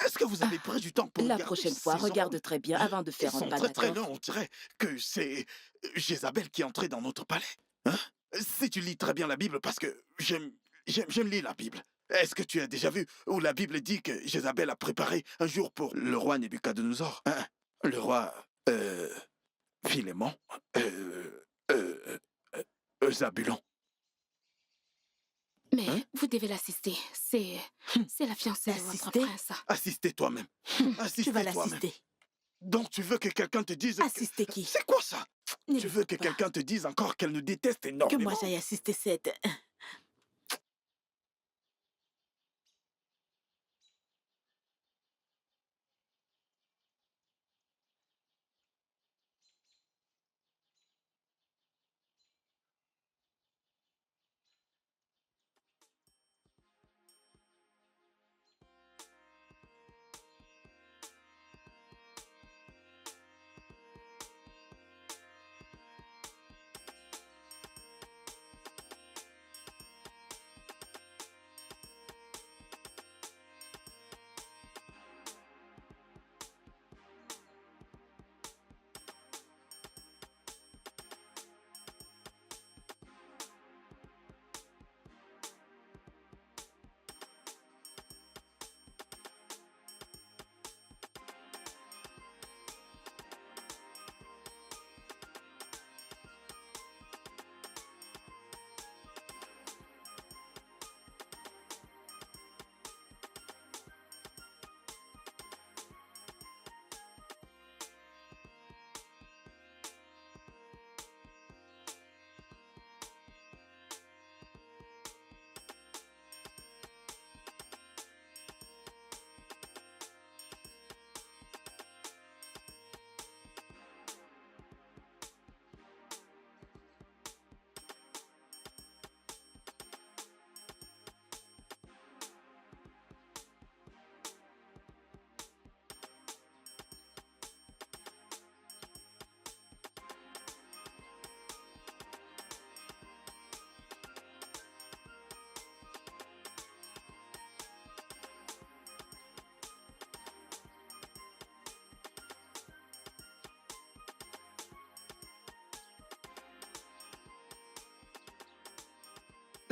Est-ce que vous avez pris du temps pour La regarder prochaine fois, ces regarde ongles? très bien avant de faire Ils un sont pas, très très d'accord? longs. On dirait que c'est Jézabel qui est entrée dans notre palais. Hein? Si tu lis très bien la Bible, parce que j'aime lire la Bible. Est-ce que tu as déjà vu où la Bible dit que Jézabel a préparé un jour pour le roi Nebuchadnezzar, hein? Le roi Philémon, Zabulon. Mais vous devez l'assister. C'est la fiancée de votre prince. Assistez toi-même. Assistez Tu vas toi-même. l'assister. Donc tu veux que quelqu'un te dise... Assister qui? C'est quoi ça? Tu veux que quelqu'un te dise encore qu'elle nous déteste énormément? Que moi j'aille assister cette...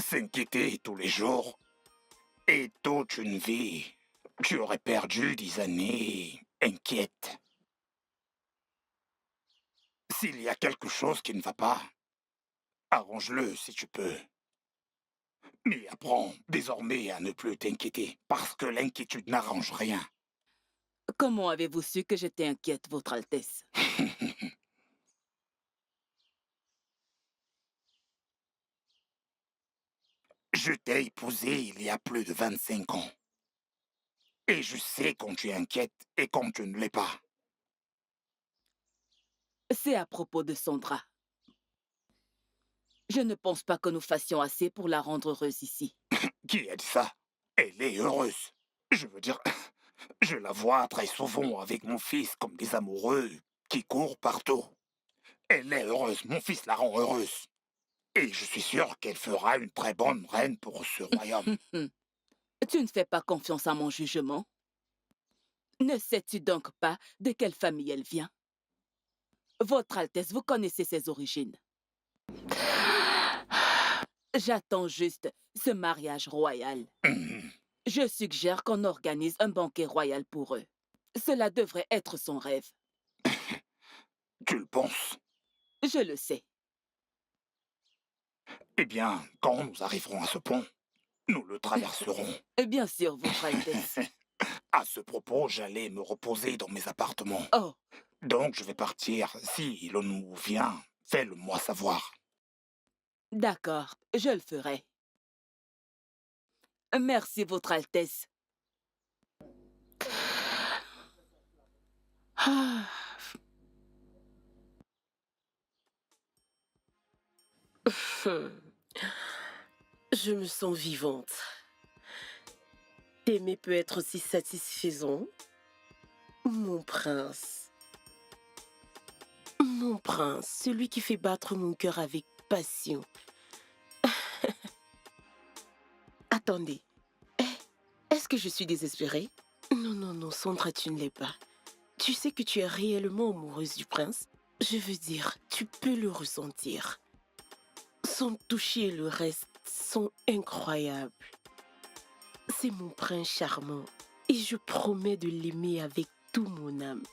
S'inquiéter tous les jours et toute une vie. Tu aurais perdu 10 années inquiète. S'il y a quelque chose qui ne va pas, arrange-le si tu peux. Mais apprends désormais à ne plus t'inquiéter, parce que l'inquiétude n'arrange rien. Comment avez-vous su que j'étais inquiète, Votre Altesse? Je t'ai épousé il y a plus de 25 ans. Et je sais quand tu es inquiète et quand tu ne l'es pas. C'est à propos de Sandra. Je ne pense pas que nous fassions assez pour la rendre heureuse ici. Qui a dit ça? Elle est heureuse. Je veux dire, je la vois très souvent avec mon fils comme des amoureux qui courent partout. Elle est heureuse, mon fils la rend heureuse. Et je suis sûr qu'elle fera une très bonne reine pour ce royaume. Tu ne fais pas confiance à mon jugement? Ne sais-tu donc pas de quelle famille elle vient? Votre Altesse, vous connaissez ses origines. J'attends juste ce mariage royal. Je suggère qu'on organise un banquet royal pour eux. Cela devrait être son rêve. Tu le penses? Je le sais. Eh bien, quand nous arriverons à ce pont, nous le traverserons. Bien sûr, Votre Altesse. À ce propos, j'allais me reposer dans mes appartements. Oh, Donc, je vais partir. Si l'on nous vient, fais-le-moi savoir. d'accord, je le ferai. Merci, Votre Altesse. Ah. Je me sens vivante. T'aimer peut être aussi satisfaisant. Mon prince. Mon prince, celui qui fait battre mon cœur avec passion. Attendez. Est-ce que je suis désespérée? Non, non, non, Sandra, tu ne l'es pas. Tu sais que tu es réellement amoureuse du prince? Je veux dire, tu peux le ressentir. Son toucher et le reste sont incroyables. C'est mon prince charmant et je promets de l'aimer avec tout mon âme.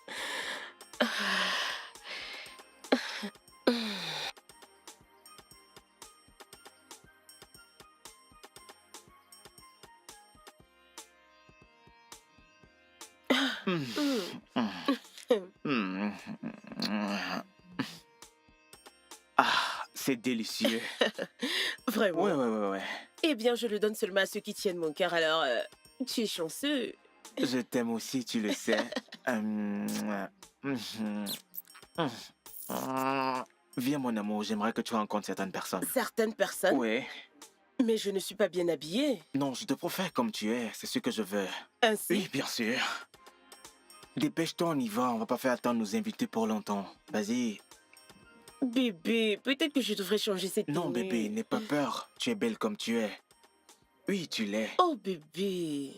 Ah, c'est délicieux. Vraiment? Ouais. Eh bien, je le donne seulement à ceux qui tiennent mon cœur, alors tu es chanceux. Je t'aime aussi, tu le sais. Viens, mon amour, j'aimerais que tu rencontres certaines personnes. Certaines personnes? Oui. Mais je ne suis pas bien habillée. Non, je te préfère comme tu es, c'est ce que je veux. Ainsi? Oui, bien sûr. Dépêche-toi, on y va, on va pas faire attendre nos invités pour longtemps. Vas-y. Bébé, peut-être que je devrais changer cette Non, tenue. bébé, n'aie pas peur. Tu es belle comme tu es. Oui, tu l'es. Oh, bébé.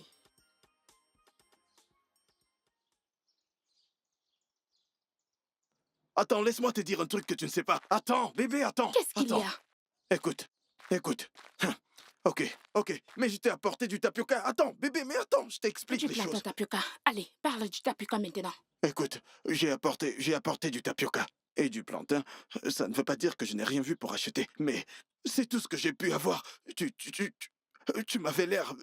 Attends, laisse-moi te dire un truc que tu ne sais pas. Attends, bébé, attends. Qu'est-ce qu'il y attends. a? Écoute. Ok, mais je t'ai apporté du tapioca. Attends, bébé, mais attends, je t'explique Du les plateau choses. tapioca. Allez, parle du tapioca maintenant. Écoute, j'ai apporté du tapioca et du plantain. Ça ne veut pas dire que je n'ai rien vu pour acheter, mais c'est tout ce que j'ai pu avoir. Tu m'avais l'air...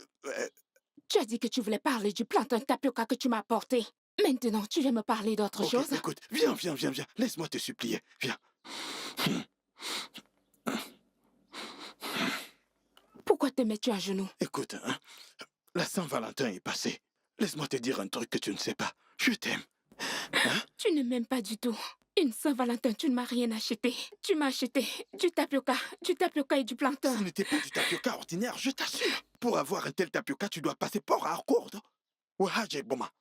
Tu as dit que tu voulais parler du plantain tapioca que tu m'as apporté. Maintenant, tu veux me parler d'autre Ok, chose? écoute, viens. Laisse-moi te supplier, viens. Pourquoi te mets-tu à genoux? Écoute, hein, la Saint-Valentin est passée. Laisse-moi te dire un truc que tu ne sais pas. Je t'aime. Hein? Tu ne m'aimes pas du tout. Une Saint-Valentin, tu ne m'as rien acheté. Tu m'as acheté du tapioca et du plantain. Ce n'était pas du tapioca ordinaire, je t'assure. Pour avoir un tel tapioca, tu dois passer port à Harcourt. Ouahadje Boma.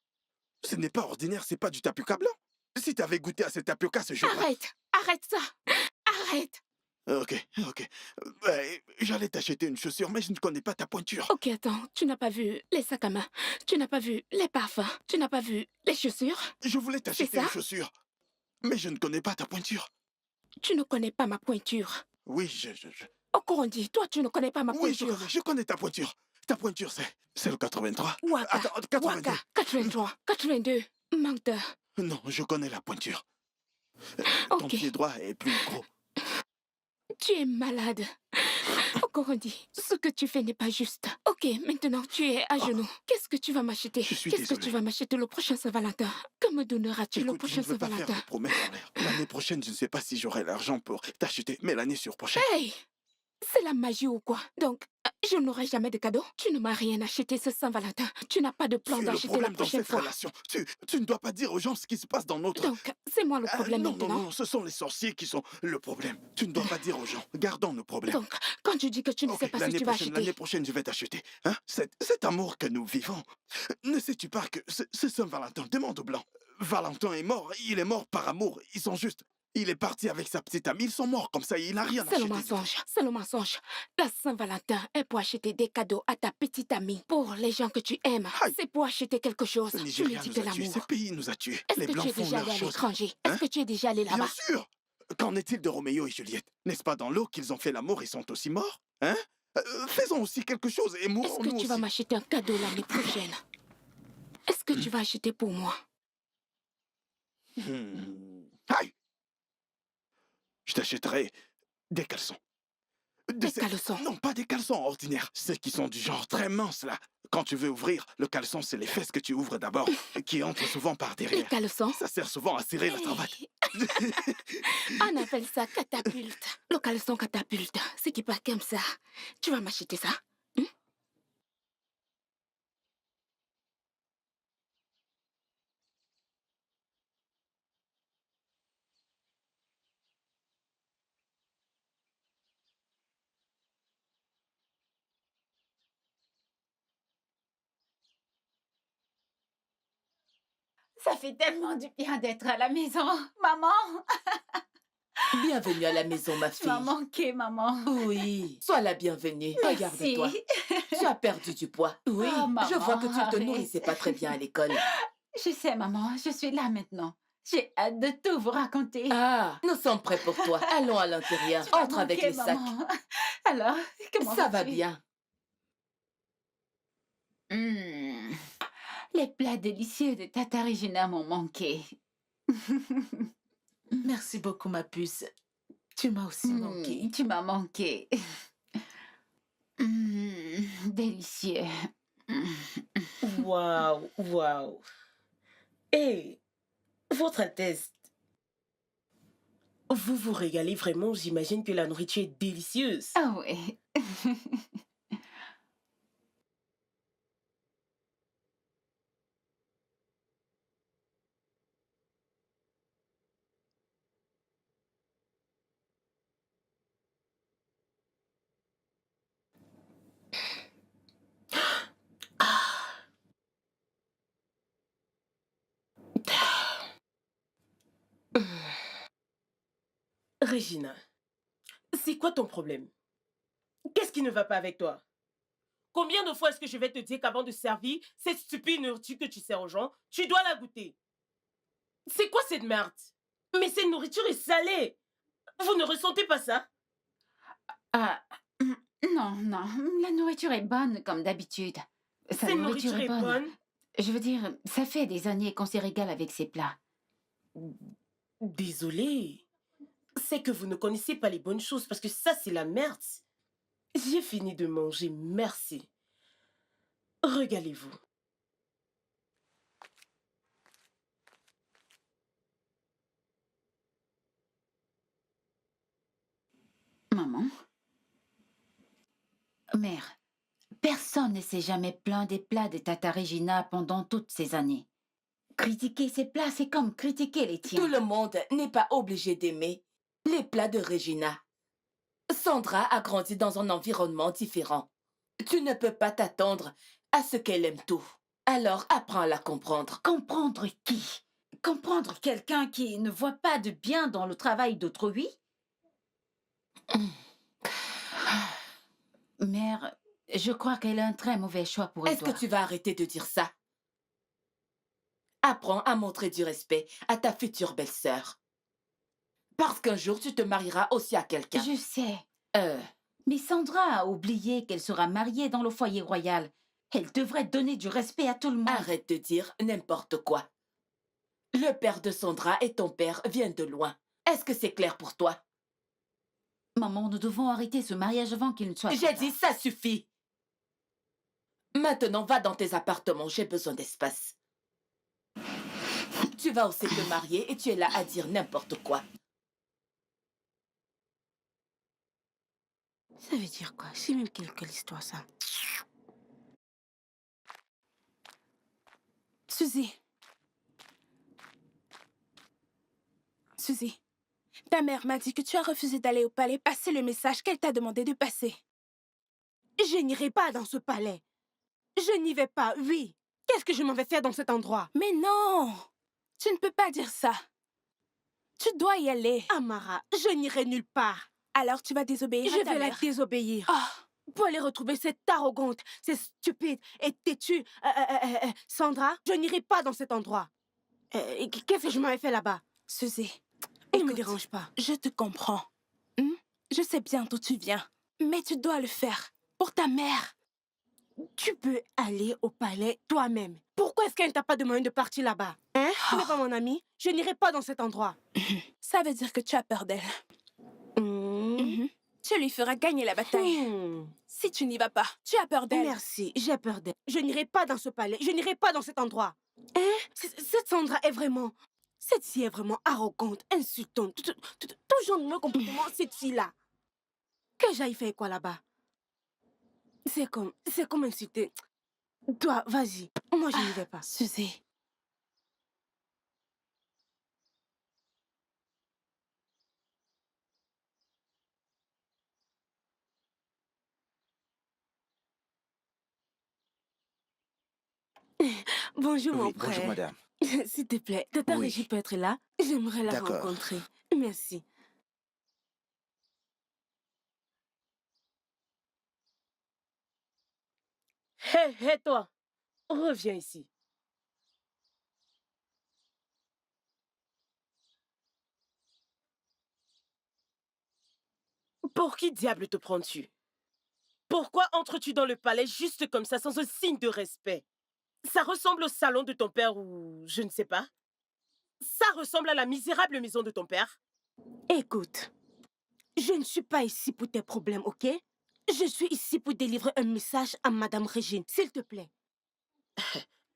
Ce n'est pas ordinaire, c'est pas du tapioca blanc. Si t'avais goûté à ce tapioca ce jour-là... Arrête ça. Arrête. Ok. J'allais t'acheter une chaussure, mais je ne connais pas ta pointure. Ok, attends, tu n'as pas vu les sacs à main. Tu n'as pas vu les parfums. Tu n'as pas vu les chaussures. Je voulais t'acheter C'est ça? une chaussure, mais je ne connais pas ta pointure. Tu ne connais pas ma pointure. Oui, Okorondi, toi, tu ne connais pas ma Oui, pointure. je connais ta pointure. Ta pointure, c'est le 83. Waka, Attends, 82. Waka, 83, 82. Menteur. Non, je connais la pointure. Ton Ok. pied droit est plus gros. Tu es malade. Okorondi, ce que tu fais n'est pas juste. Ok, maintenant tu es à genoux. Qu'est-ce que tu vas m'acheter? suis Qu'est-ce que désolé. tu vas m'acheter le prochain Saint-Valentin? Que me donneras-tu le Écoute, je prochain ne veux pas faire Saint-Valentin? de promesses en l'air. L'année prochaine, je ne sais pas si j'aurai l'argent pour t'acheter, mais l'année sur prochaine. Hey! C'est la magie ou quoi? Donc, je n'aurai jamais de cadeau? Tu ne m'as rien acheté ce Saint-Valentin. Tu n'as pas de plan C'est le d'acheter la problème dans prochaine cette fois. relation. Tu ne dois pas dire aux gens ce qui se passe dans notre... Donc, c'est moi le problème non, maintenant. non, ce sont les sorciers qui sont le problème. Tu ne dois pas dire aux gens. Gardons nos problèmes. Donc, quand tu dis que tu ne sais pas ce que tu vas acheter... L'année prochaine, je vais t'acheter. Hein? Cet amour que nous vivons. Ne sais-tu pas que ce Saint-Valentin, demande aux Blancs. Valentin est mort. Il est mort par amour. Ils sont juste... Il est parti avec sa petite amie. Ils sont morts comme ça. Il n'a rien C'est acheté. le mensonge, c'est le mensonge. La Saint-Valentin est pour acheter des cadeaux à ta petite amie. Pour les gens que tu aimes. C'est pour acheter quelque chose. Ce Tu lui Nigeria dis nous de a tués. l'amour. Ce pays nous a tués. Est-ce Les que Blancs tu es font déjà leurs allé à choses. l'étranger? Hein? Est-ce que tu es déjà allé là-bas? Bien sûr. Qu'en est-il de Roméo et Juliette? N'est-ce pas dans l'eau qu'ils ont fait l'amour et sont aussi morts? Hein? Faisons aussi quelque chose et mourons-nous Est-ce que tu vas aussi. m'acheter un cadeau l'année prochaine? Est-ce que tu vas vas acheter pour moi? Aïe! Je t'achèterai des caleçons. Des caleçons? Non, pas des caleçons ordinaires. Ceux qui sont du genre très minces, là. Quand tu veux ouvrir, le caleçon, c'est les fesses que tu ouvres d'abord, qui entrent souvent par derrière. Les caleçons? Ça sert souvent à serrer la cravate. On appelle ça catapulte. Le caleçon catapulte, c'est qui part comme ça. Tu vas m'acheter ça? Ça fait tellement du bien d'être à la maison. Maman! Bienvenue à la maison, ma Tu fille. m'as manqué, maman. Oui, sois la bienvenue. Merci. Regarde-toi. Tu as perdu du poids. Oui, Oh, maman, je vois que tu ne te arrête. nourrissais pas très bien à l'école. Je sais, maman, je suis là maintenant. J'ai hâte de tout vous raconter. Ah, nous sommes prêts pour toi. Allons à l'intérieur. Tu m'as Entre avec manqué, les sacs. maman. Alors, comment Ça va vas-tu? bien. Les plats délicieux de Tata Regina m'ont manqué. Merci beaucoup, ma puce. Tu m'as aussi manqué. Tu m'as manqué. Délicieux. Waouh, waouh. Et votre Altesse, vous vous régalez vraiment. J'imagine que la nourriture est délicieuse. Ah oui. Regina, c'est quoi ton problème? Qu'est-ce qui ne va pas avec toi? Combien de fois est-ce que je vais te dire qu'avant de servir cette stupide nourriture que tu sers aux gens, tu dois la goûter? C'est quoi cette merde? Mais cette nourriture est salée. Vous ne ressentez pas ça? Ah, non, non. La nourriture est bonne comme d'habitude. Sa Cette nourriture est bonne? Je veux dire, ça fait des années qu'on s'y régale avec ces plats. Désolée. C'est que vous ne connaissez pas les bonnes choses parce que ça, c'est la merde. J'ai fini de manger, merci. Régalez-vous. Maman? Mère, personne ne s'est jamais plaint des plats de Tata Regina pendant toutes ces années. Critiquer ces plats, c'est comme critiquer les tiens. Tout le monde n'est pas obligé d'aimer les plats de Regina. Sandra a grandi dans un environnement différent. Tu ne peux pas t'attendre à ce qu'elle aime tout. Alors apprends à la comprendre. Comprendre qui? Comprendre quelqu'un qui ne voit pas de bien dans le travail d'autrui? Mère, je crois qu'elle a un très mauvais choix pour Est-ce que tu vas arrêter de dire ça? Apprends à montrer du respect à ta future belle-sœur. Parce qu'un jour, tu te marieras aussi à quelqu'un. Je sais. Mais Sandra a oublié qu'elle sera mariée dans le foyer royal. Elle devrait donner du respect à tout le monde. Arrête de dire n'importe quoi. Le père de Sandra et ton père viennent de loin. Est-ce que c'est clair pour toi? Maman, nous devons arrêter ce mariage avant qu'il ne soit... J'ai dit ça suffit. Maintenant, va dans tes appartements. J'ai besoin d'espace. Tu vas aussi te marier et tu es là à dire n'importe quoi. Ça veut dire quoi? C'est même quelle histoire, ça? Suzy. Suzy, ta mère m'a dit que tu as refusé d'aller au palais passer le message qu'elle t'a demandé de passer. Je n'irai pas dans ce palais. Je n'y vais pas, oui. Qu'est-ce que je m'en vais faire dans cet endroit? Mais non! Tu ne peux pas dire ça. Tu dois y aller. Amara, je n'irai nulle part. Alors tu vas désobéir à ta Je vais la mère. désobéir. Oh. Pour aller retrouver cette arrogante, cette stupide et têtue Sandra, je n'irai pas dans cet endroit. Qu'est-ce que je m'avais fait là-bas? Suzy, ne écoute, me dérange pas. Je te comprends. Je sais bien d'où tu viens. Mais tu dois le faire. Pour ta mère. Tu peux aller au palais toi-même. Pourquoi est-ce qu'elle ne t'a pas demandé de partir là-bas? Hein? Tu n'es pas mon ami? Je n'irai pas dans cet endroit. Ça veut dire que tu as peur d'elle. Tu lui feras gagner la bataille. Si tu n'y vas pas, tu as peur d'elle. Merci, j'ai peur d'elle. Je n'irai pas dans ce palais, je n'irai pas dans cet endroit. Hein? Cette Sandra est vraiment... Cette fille est vraiment arrogante, insultante. Tout genre de mauvais comportement, cette fille-là. Que j'aille faire quoi là-bas? C'est comme insulter. Toi, vas-y. Moi, je n'y vais pas. Suzy. Bonjour, mon Oui, frère. bonjour, madame. S'il te plaît, Tata Oui. Régie peut être là. J'aimerais la D'accord. rencontrer. Merci. Hé, toi, reviens ici. Pour qui diable te prends-tu? Pourquoi entres-tu dans le palais juste comme ça, sans un signe de respect? Ça ressemble au salon de ton père ou je ne sais pas. Ça ressemble à la misérable maison de ton père. Écoute, je ne suis pas ici pour tes problèmes, ok? Je suis ici pour délivrer un message à Madame Régine, s'il te plaît.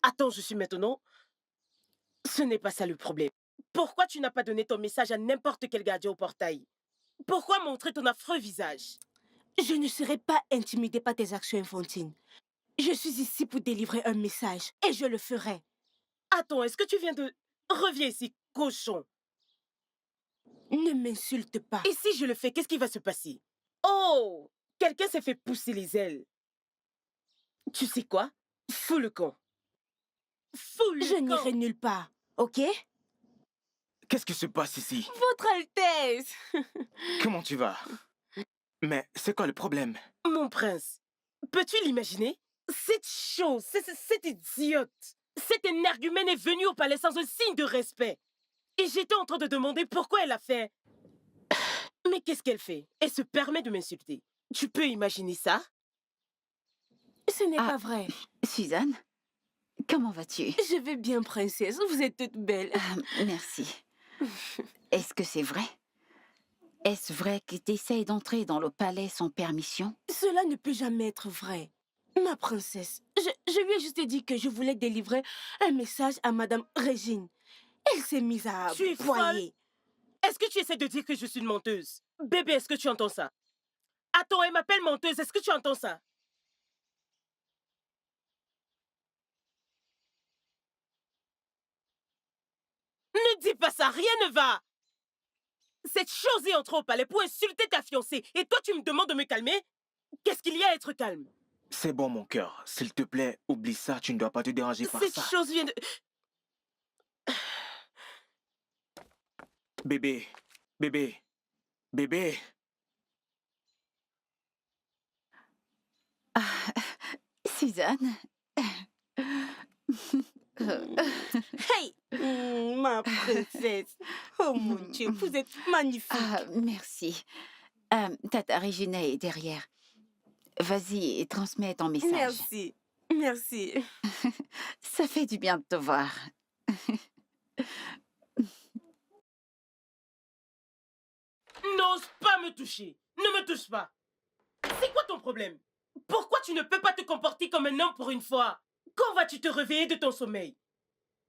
Attends, je suis maintenant... Ce n'est pas ça le problème. Pourquoi tu n'as pas donné ton message à n'importe quel gardien au portail? Pourquoi montrer ton affreux visage? Je ne serai pas intimidée par tes actions infantines. Je suis ici pour délivrer un message et je le ferai. Attends, est-ce que tu viens de... Reviens ici, cochon. Ne m'insulte pas. Et si je le fais, qu'est-ce qui va se passer? Oh! Quelqu'un s'est fait pousser les ailes. Tu sais quoi? Fous le camp. Fous le camp. Je n'irai nulle part, ok? Qu'est-ce qui se passe ici? Votre Altesse! Comment tu vas? Mais c'est quoi le problème? Mon prince, peux-tu l'imaginer? Cette chose, cette idiote, cette énergumène est venue au palais sans un signe de respect. Et j'étais en train de demander pourquoi elle a fait... Mais qu'est-ce qu'elle fait? Elle se permet de m'insulter. Tu peux imaginer ça? Ce n'est pas vrai. Suzanne, comment vas-tu? Je vais bien, princesse. Vous êtes toute belle. Merci. Est-ce que c'est vrai? Est-ce vrai que tu essayes d'entrer dans le palais sans permission? Cela ne peut jamais être vrai. Ma princesse, je lui ai juste dit que je voulais délivrer un message à Madame Régine. Elle s'est mise à Tu es poigner. Est-ce que tu essaies de dire que je suis une menteuse? Bébé, est-ce que tu entends ça? Attends, elle m'appelle menteuse, est-ce que tu entends ça? Ne dis pas ça, rien ne va! Cette chose est entrée au palais pour insulter ta fiancée, et toi tu me demandes de me calmer? Qu'est-ce qu'il y a à être calme? C'est bon, mon cœur. S'il te plaît, oublie ça. Tu ne dois pas te déranger par Cette ça. chose vient de... Bébé, bébé, bébé. Suzanne? Hey! Ma princesse. Oh mon Dieu, vous êtes magnifique. Merci. Tata Regina est derrière. Vas-y, transmets ton message. Merci. Merci. Ça fait du bien de te voir. N'ose pas me toucher! Ne me touche pas! C'est quoi ton problème? Pourquoi tu ne peux pas te comporter comme un homme pour une fois? Quand vas-tu te réveiller de ton sommeil?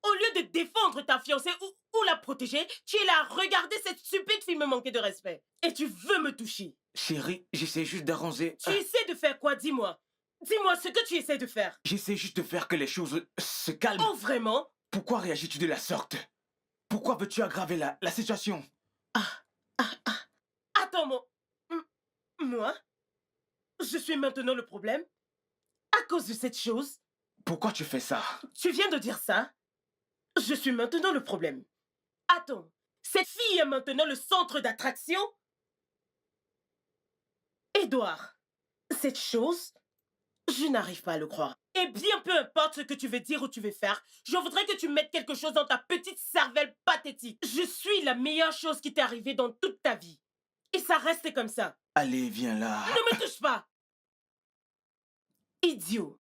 Au lieu de défendre ta fiancée ou la protéger, tu es là à regarder cette stupide fille me manquer de respect. Et tu veux me toucher. Chérie, j'essaie juste d'arranger... Tu essaies de faire quoi? Dis-moi. Dis-moi ce que tu essaies de faire. J'essaie juste de faire que les choses se calment. Oh, vraiment? Pourquoi réagis-tu de la sorte? Pourquoi veux-tu aggraver la situation? Attends, moi? Je suis maintenant le problème? À cause de cette chose? Pourquoi tu fais ça? Tu viens de dire ça? Je suis maintenant le problème. Attends, cette fille est maintenant le centre d'attraction? Édouard, cette chose, je n'arrive pas à le croire. Et bien peu importe ce que tu veux dire ou tu veux faire, je voudrais que tu mettes quelque chose dans ta petite cervelle pathétique. Je suis la meilleure chose qui t'est arrivée dans toute ta vie. Et ça reste comme ça. Allez, viens là. Ne me touche pas! Idiot.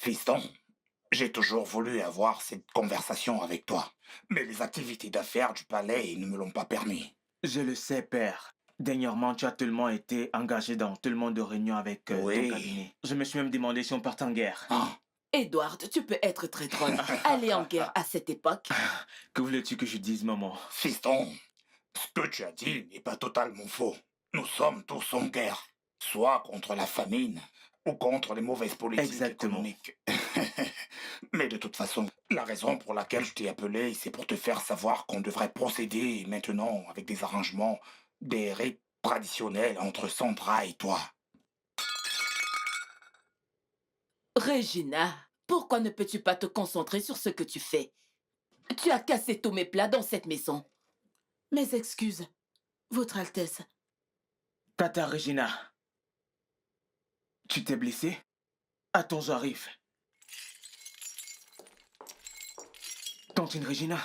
Fiston, j'ai toujours voulu avoir cette conversation avec toi. Mais les activités d'affaires du palais ne me l'ont pas permis. Je le sais, père. Dernièrement, tu as tellement été engagé dans tellement de réunions avec ton cabinet. Je me suis même demandé si on partait en guerre. Edward, tu peux être très drôle. Aller en guerre à cette époque. Que voulais-tu que je dise, maman? Fiston, ce que tu as dit n'est pas totalement faux. Nous sommes tous en guerre, soit contre la famine ou contre les mauvaises politiques économiques. Mais de toute façon, la raison pour laquelle je t'ai appelé, c'est pour te faire savoir qu'on devrait procéder maintenant avec des arrangements, des rites traditionnels entre Sandra et toi. Regina, pourquoi ne peux-tu pas te concentrer sur ce que tu fais? Tu as cassé tous mes plats dans cette maison. Mes excuses, Votre Altesse. Tata Regina, tu t'es blessée? Attends, j'arrive. Tantine Regina,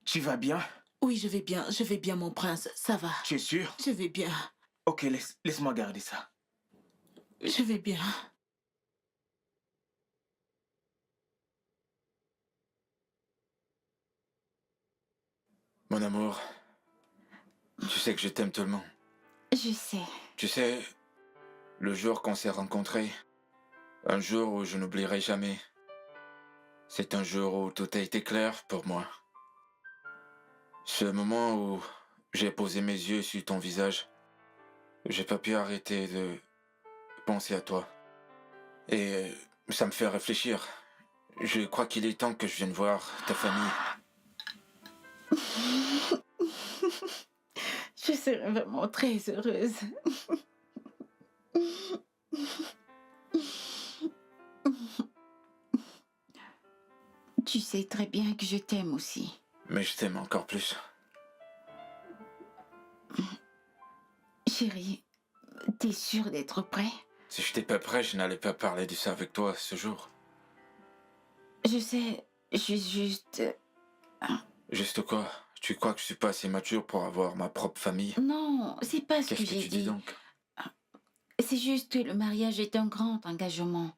tu vas bien? Oui, je vais bien, mon prince, ça va. Tu es sûr? Je vais bien. Ok, laisse-moi garder ça. Je vais bien. Mon amour, tu sais que je t'aime tellement. Je sais. Tu sais, le jour qu'on s'est rencontrés, un jour où je n'oublierai jamais, c'est un jour où tout a été clair pour moi. Ce moment où j'ai posé mes yeux sur ton visage, j'ai pas pu arrêter de penser à toi. Et ça me fait réfléchir. Je crois qu'il est temps que je vienne voir ta famille. Je serais vraiment très heureuse. Tu sais très bien que je t'aime aussi. Mais je t'aime encore plus. Chérie, t'es sûre d'être prêt? Si j'étais pas prêt, je n'allais pas parler de ça avec toi ce jour. Je sais, je suis juste... Juste quoi? Tu crois que je suis pas assez mature pour avoir ma propre famille? Non, c'est pas ce que Qu'est-ce que j'ai tu dis dit. donc? C'est juste que le mariage est un grand engagement.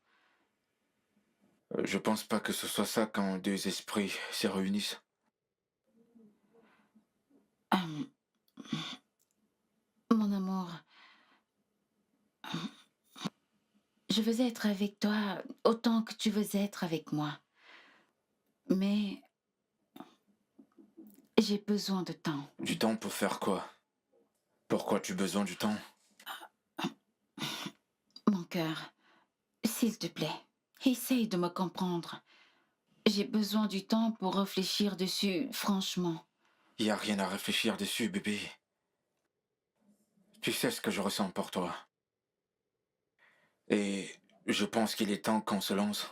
Je pense pas que ce soit ça quand deux esprits se réunissent. Mon amour, je veux être avec toi autant que tu veux être avec moi. Mais j'ai besoin de temps. Du temps pour faire quoi? Pourquoi tu as besoin du temps? Mon cœur, s'il te plaît, essaye de me comprendre. J'ai besoin du temps pour réfléchir dessus, franchement. Y a rien à réfléchir dessus, bébé. Tu sais ce que je ressens pour toi. Et je pense qu'il est temps qu'on se lance.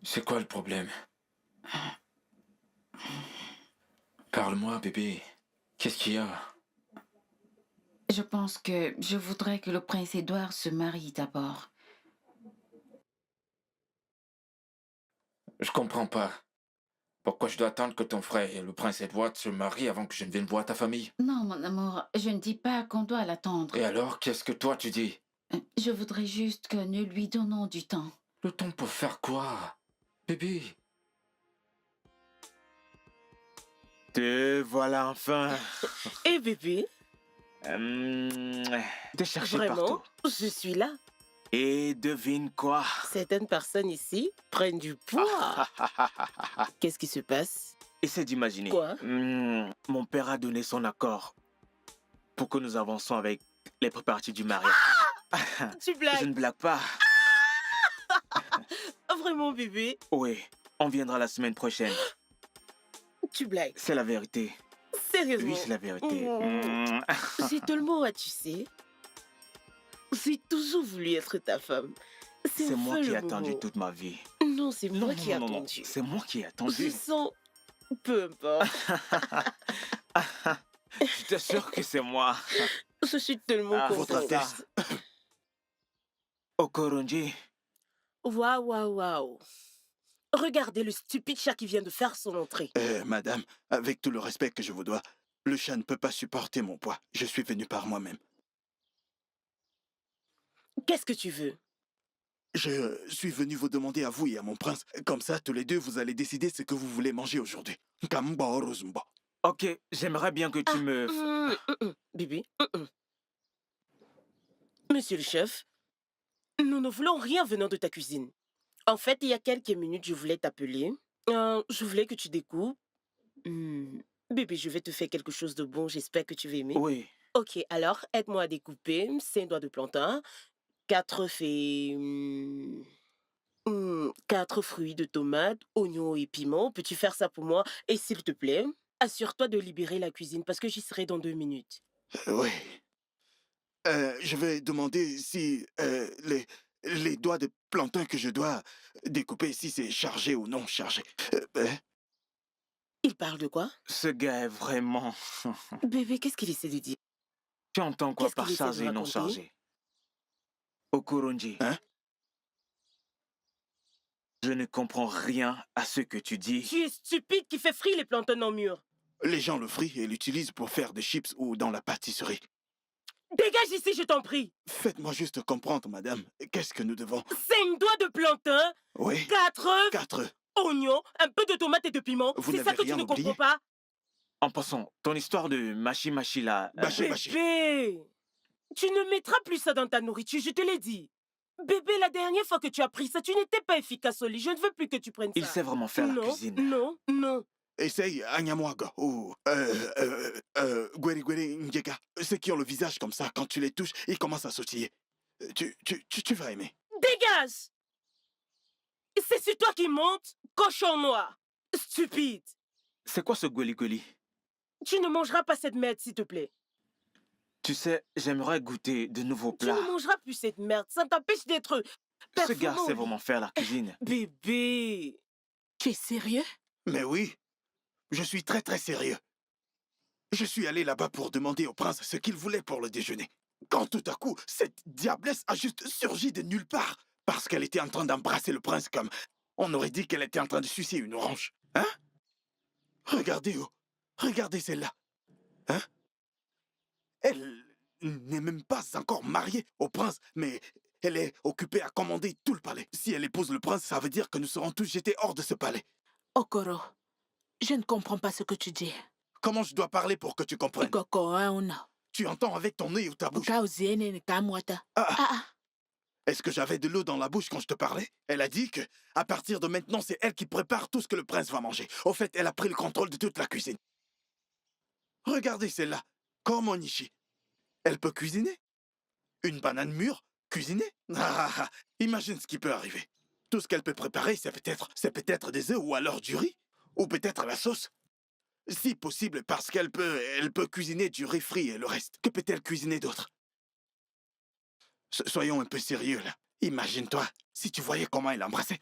C'est quoi le problème? Parle-moi, bébé. Qu'est-ce qu'il y a? Je pense que je voudrais que le prince Édouard se marie d'abord. Je comprends pas. Pourquoi je dois attendre que ton frère et le prince Edward se marient avant que je ne vienne voir ta famille? Non, mon amour, je ne dis pas qu'on doit l'attendre. Et alors, qu'est-ce que toi tu dis? Je voudrais juste que nous lui donnons du temps. Le temps pour faire quoi? Bébé. Te voilà enfin. Et bébé? Te chercher Vraiment, partout. je suis là. Et devine quoi? Certaines personnes ici prennent du poids. Qu'est-ce qui se passe? Essaie d'imaginer. Quoi? Mon père a donné son accord pour que nous avancions avec les préparatifs du mariage. Tu blagues? Je ne blague pas. Vraiment, bébé? Oui, on viendra la semaine prochaine. Tu blagues? C'est la vérité. Sérieusement? Oui, c'est la vérité. C'est tellement, tu sais. J'ai toujours voulu être ta femme. C'est moi enfin qui ai le attendu moment. toute ma vie. Non, c'est moi qui ai non, attendu. c'est moi qui ai Je attendu. sens... Peu importe. Je t'assure que c'est moi. Je suis tellement Votre contente. Altesse. Okoronji. Waouh, waouh, waouh. Regardez le stupide chat qui vient de faire son entrée. Madame, avec tout le respect que je vous dois, le chat ne peut pas supporter mon poids. Je suis venu par moi-même. Qu'est-ce que tu veux? Je suis venu vous demander à vous et à mon prince. Comme ça, tous les deux, vous allez décider ce que vous voulez manger aujourd'hui. Ok, j'aimerais bien que tu me... Bébé. Monsieur le chef, nous ne voulons rien venant de ta cuisine. En fait, il y a quelques minutes, je voulais t'appeler. Je voulais que tu découpes. Bébé, je vais te faire quelque chose de bon. J'espère que tu vas aimer. Oui. Ok, alors, aide-moi à découper 5 doigts de plantain, 4 fées... 4 fruits de tomates, oignons et piments. Peux-tu faire ça pour moi? Et s'il te plaît, assure-toi de libérer la cuisine parce que j'y serai dans 2 minutes. Oui. Je vais demander si les doigts de plantain que je dois découper, si c'est chargé ou non chargé. Il parle de quoi? Ce gars est vraiment... Bébé, qu'est-ce qu'il essaie de dire? Tu entends quoi Qu'est-ce par qu'il essaie de chargé et non raconter? chargé? Okoronji, Hein? je ne comprends rien à ce que tu dis. Tu es stupide qui fait frire les plantains en mur. Les gens le frient et l'utilisent pour faire des chips ou dans la pâtisserie. Dégage ici, je t'en prie. Faites-moi juste comprendre, madame. Qu'est-ce que nous devons... 5 doigts de plantain, Oui. 4 œufs, 4 œufs. oignons, un peu de tomates et de piment. Vous C'est ça n'avez que tu rien ne oublié? comprends pas? En passant, ton histoire de machi là... Bébé, tu ne mettras plus ça dans ta nourriture, je te l'ai dit. Bébé, la dernière fois que tu as pris ça, tu n'étais pas efficace au lit. Je ne veux plus que tu prennes ça. Il sait vraiment faire la cuisine. Non, non. Essaye Anyamwaga ou Gweri Gweri Njega. Ceux qui ont le visage comme ça, quand tu les touches, ils commencent à sautiller. Tu vas aimer. Dégage! C'est sur toi qui monte, cochon noir. Stupide. C'est quoi ce gweli-gweli? Tu ne mangeras pas cette merde, s'il te plaît. Tu sais, j'aimerais goûter de nouveaux Tu plats. ne mangeras plus cette merde. Ça t'empêche d'être Ce gars sait vraiment faire la cuisine. Bébé. Tu es sérieux? Mais oui, je suis très très sérieux. Je suis allé là-bas pour demander au prince ce qu'il voulait pour le déjeuner. Quand tout à coup, cette diablesse a juste surgi de nulle part. Parce qu'elle était en train d'embrasser le prince comme... On aurait dit qu'elle était en train de sucer une orange. Hein? Regardez, oh. Regardez celle-là. Hein? Elle n'est même pas encore mariée au prince, mais elle est occupée à commander tout le palais. Si elle épouse le prince, ça veut dire que nous serons tous jetés hors de ce palais. Okoro, je ne comprends pas ce que tu dis. Comment je dois parler pour que tu comprennes? Tu entends avec ton nez ou ta bouche? Est-ce que j'avais de l'eau dans la bouche quand je te parlais? Elle a dit que, à partir de maintenant, c'est elle qui prépare tout ce que le prince va manger. Au fait, elle a pris le contrôle de toute la cuisine. Regardez celle-là, comme Onishi. Elle peut cuisiner? Une banane mûre? Cuisiner? Imagine ce qui peut arriver. Tout ce qu'elle peut préparer, c'est peut-être des œufs ou alors du riz. Ou peut-être la sauce. Si possible, parce qu'elle peut cuisiner du riz frit et le reste. Que peut-elle cuisiner d'autre? Soyons un peu sérieux, là. Imagine-toi, si tu voyais comment elle embrassait.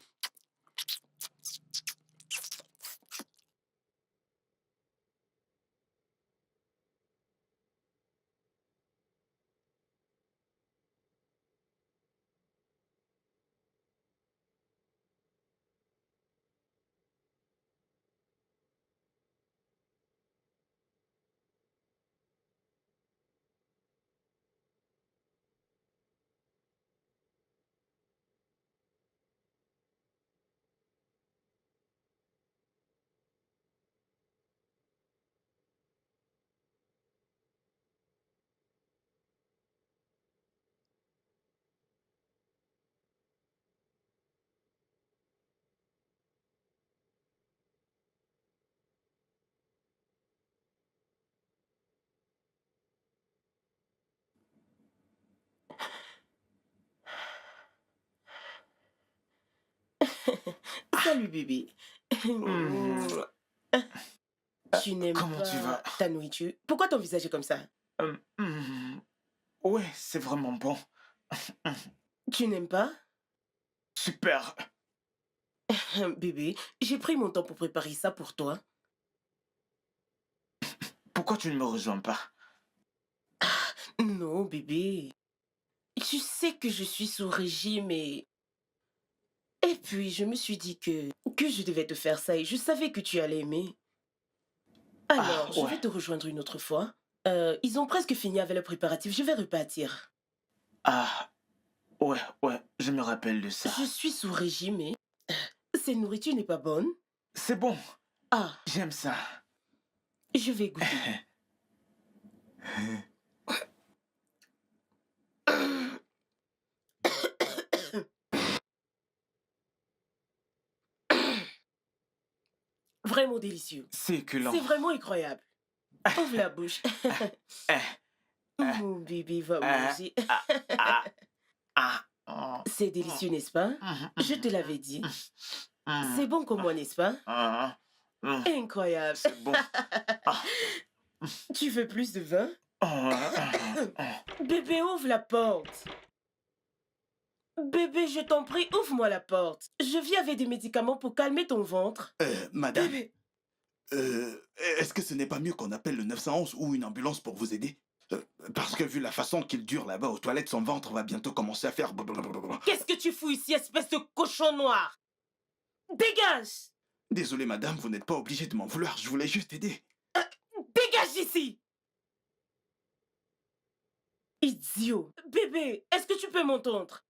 Salut bébé. Tu n'aimes Comment pas tu vas? ta nourriture? Pourquoi ton visage est comme ça? Ouais, c'est vraiment bon. Tu n'aimes pas? Super. Bébé, j'ai pris mon temps pour préparer ça pour toi. Pourquoi tu ne me rejoins pas? Non, bébé. Tu sais que je suis sous régime et Et puis, je me suis dit que je devais te faire ça et je savais que tu allais aimer. Alors, je vais te rejoindre une autre fois. Ils ont presque fini avec le préparatif. Je vais repartir. Ah, ouais, je me rappelle de ça. Je suis sous régime et cette nourriture n'est pas bonne. C'est bon. Ah, J'aime ça. je vais goûter. Vraiment délicieux. Succulent. C'est vraiment incroyable. Ouvre la bouche. Mon bébé va manger. C'est délicieux, n'est-ce pas? Je te l'avais dit. C'est bon comme moi, n'est-ce pas? Incroyable. C'est bon. Tu veux plus de vin? Bébé, ouvre la porte. Bébé, je t'en prie, ouvre-moi la porte. Je viens avec des médicaments pour calmer ton ventre. Madame, Bébé. est-ce que ce n'est pas mieux qu'on appelle le 911 ou une ambulance pour vous aider? Parce que vu la façon qu'il dure là-bas aux toilettes, son ventre va bientôt commencer à faire... Qu'est-ce que tu fous ici, espèce de cochon noir? Dégage! Désolé madame, vous n'êtes pas obligée de m'en vouloir, je voulais juste aider. Dégage d'ici! Idiot! Bébé, est-ce que tu peux m'entendre?